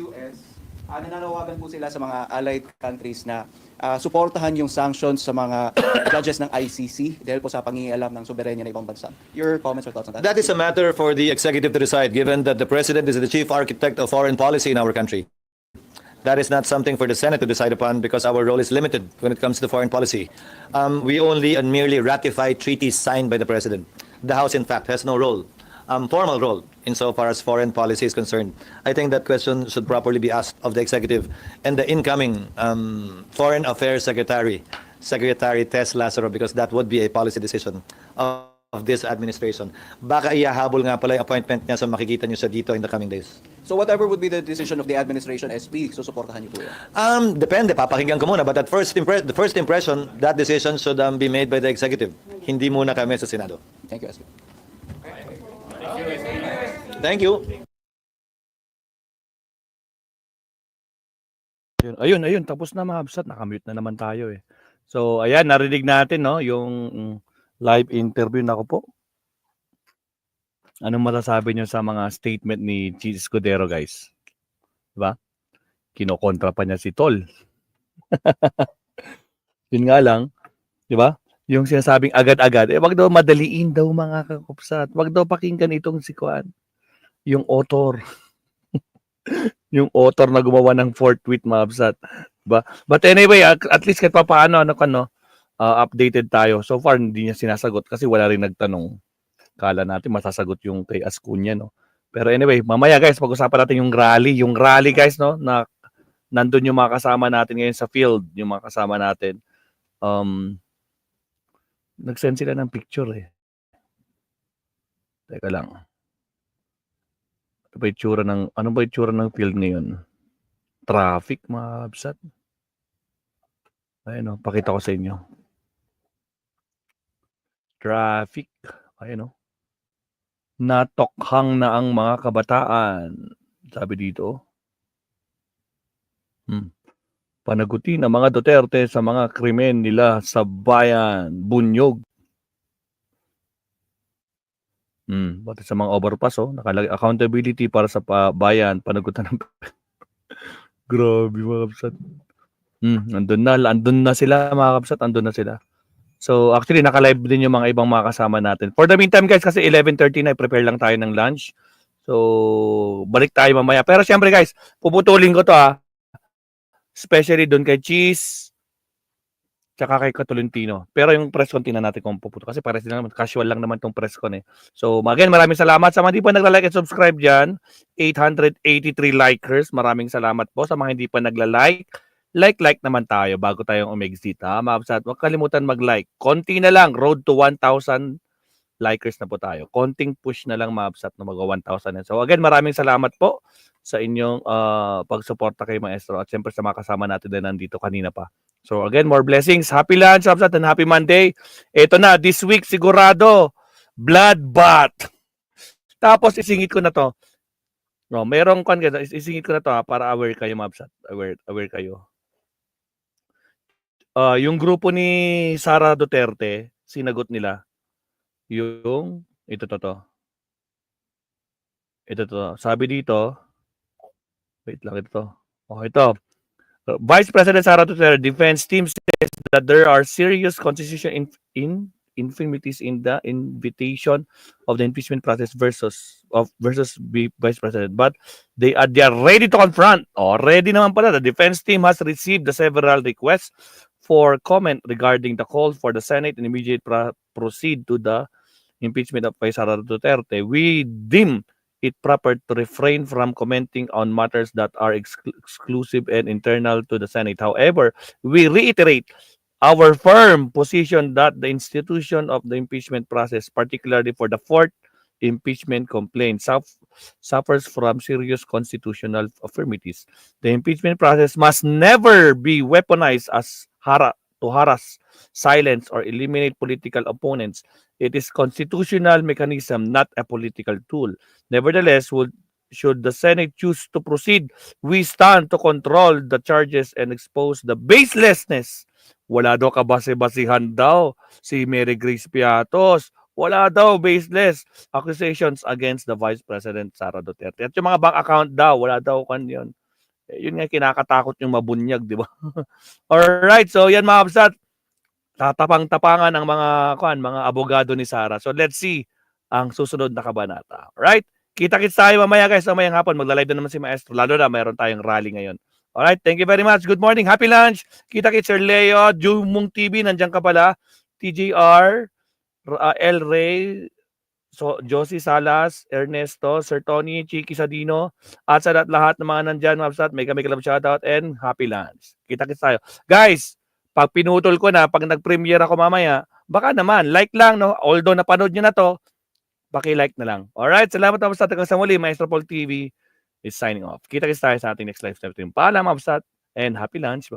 US, nananawagan po sila sa mga allied countries na suportahan yung sanctions sa mga judges ng ICC dahil po sa pangingialam ng soberenya ng ibang bansa. Your comments or thoughts on that? That is a matter for the executive to decide, given that the president is the chief architect of foreign policy in our country. That is not something for the Senate to decide upon because our role is limited when it comes to foreign policy. We only and merely ratify treaties signed by the president. The House, in fact, has no role, formal role, insofar as foreign policy is concerned. I think that question should properly be asked of the executive and the incoming Foreign Affairs Secretary, Secretary Tess Lazaro, because that would be a policy decision of this administration. Baka ihahabol nga pala yung appointment niya, so makikita niyo siya dito in the coming days. So whatever would be the decision of the administration, SP, susuportahan niyo po yan? Depende, papakinggan ko muna. But at the first impression, that decision should be made by the executive. Hindi muna kami sa Senado. Thank you, SP. Thank you. Ayun, tapos na mga absat, nakamute na naman tayo eh. So, ayan, narinig natin, no, yung live interview na ko po. Anong masasabi nyo sa mga statement ni Cheese Escudero, guys? Diba? Kinokontra pa niya si Tol. Yun nga lang, diba? Yung sinasabing agad-agad, wag daw madaliin daw mga kakupsat. Wag daw pakinggan itong si Kuan. Yung author. Yung author na gumawa ng fourth tweet, mga absat. Diba? But anyway, at least kahit pa paano, updated tayo. So far, hindi niya sinasagot kasi wala rin nagtanong. Kala natin masasagot yung kay Ascuña, no? Pero anyway, mamaya guys, pag-usapan natin yung rally. Yung rally guys, no? Na nandun yung mga kasama natin ngayon sa field. Yung mga kasama natin. Nag-send sila ng picture eh. Teka lang. Ano ba itsura ng field ngayon? Traffic, mga absat. Ayun o, pakita ko sa inyo. Traffic. Ayun o. Natokhang na ang mga kabataan. Sabi dito. Panagutin ang mga Duterte sa mga krimen nila sa bayan, bunyog. Pati sa mga overpass, nakalagay accountability para sa bayan, panagutan ng grabe mga kapsat. Andun na sila mga kapsat, andun na sila. So actually naka-live din yung mga ibang mga kasama natin. For the meantime guys, kasi 11:30 na, prepare lang tayo ng lunch. So balik tayo mamaya. Pero syempre guys, puputulin ko to especially doon kay Cheese tsaka kay Tolentino. Pero yung press con tingnan natin kung puputo kasi para sila naman casual lang naman tong press con eh. So again, maraming salamat sa mga hindi pa nagla-like at subscribe diyan. 883 likers. Maraming salamat po sa mga hindi pa nagla-like. Like naman tayo bago tayong umexit ha. Mabsat, huwag kalimutan mag-like. Konti na lang, road to 1,000 likers na po tayo. Konting push na lang mabsat na mag-1,000 na. So again, maraming salamat po sa inyong pagsuporta kay Maestro at siyempre sa mga kasama natin na nandito kanina pa. So again, more blessings. Happy lunch, mabsat, and happy Monday. Ito na, this week sigurado, bloodbath. Tapos isingit ko na to. No, merong isingit ko na to para aware kayo mabsat. Aware kayo. Yung grupo ni Sara Duterte, sinagot nila yung ito to. Sabi dito, wait lang ito. Ito. Vice President Sara Duterte defense team says that there are serious constitutional infirmities in the invitation of the impeachment process versus Vice President, but they are ready to confront. Ready naman pala. The defense team has received the several requests for comment regarding the call for the Senate and immediate proceed to the impeachment of Vice Sara Duterte. We deem it proper to refrain from commenting on matters that are exclusive and internal to the Senate. However, we reiterate our firm position that the institution of the impeachment process, particularly for the fourth impeachment complaint, suffers from serious constitutional infirmities. The impeachment process must never be weaponized as to harass, silence, or eliminate political opponents. It is constitutional mechanism, not a political tool. Nevertheless, should the Senate choose to proceed, we stand to control the charges and expose the baselessness. Wala daw kabase-basihan daw si Mary Grace Piatos. Wala daw baseless accusations against the Vice President Sara Duterte. At yung mga bank account daw, wala daw kan yun. Eh, yun nga kinakatakot yung mabunyag, di ba? Alright, so yan mga kabsat. Tatapang-tapangan ang mga abogado ni Sara. So let's see ang susunod na kabanata. Alright? Kita-kits tayo mamaya guys, mamayang hapon. Magla-live na naman si Maestro. Lalo na mayroon tayong rally ngayon. Alright, thank you very much. Good morning. Happy lunch. Kita-kits Sir Leo, Jumong TV, nandiyan ka pala. TJR, El Rey, Josie Salas, Ernesto, Sir Tony, Chiki Sadino, at sa lahat ng mga nandyan, mga may kami club shoutout and happy lunch. Kita-kits tayo. Guys, pag pinutol ko na, pag nag-premiere ako mamaya, baka naman, like lang, no? Although napanood nyo na to, paki-like na lang. Alright, salamat mga kabsat. Hanggang sa muli, Maestro Paul TV is signing off. Kita-kits tayo sa ating next live stream. Paalam mga kabsat and happy lunch.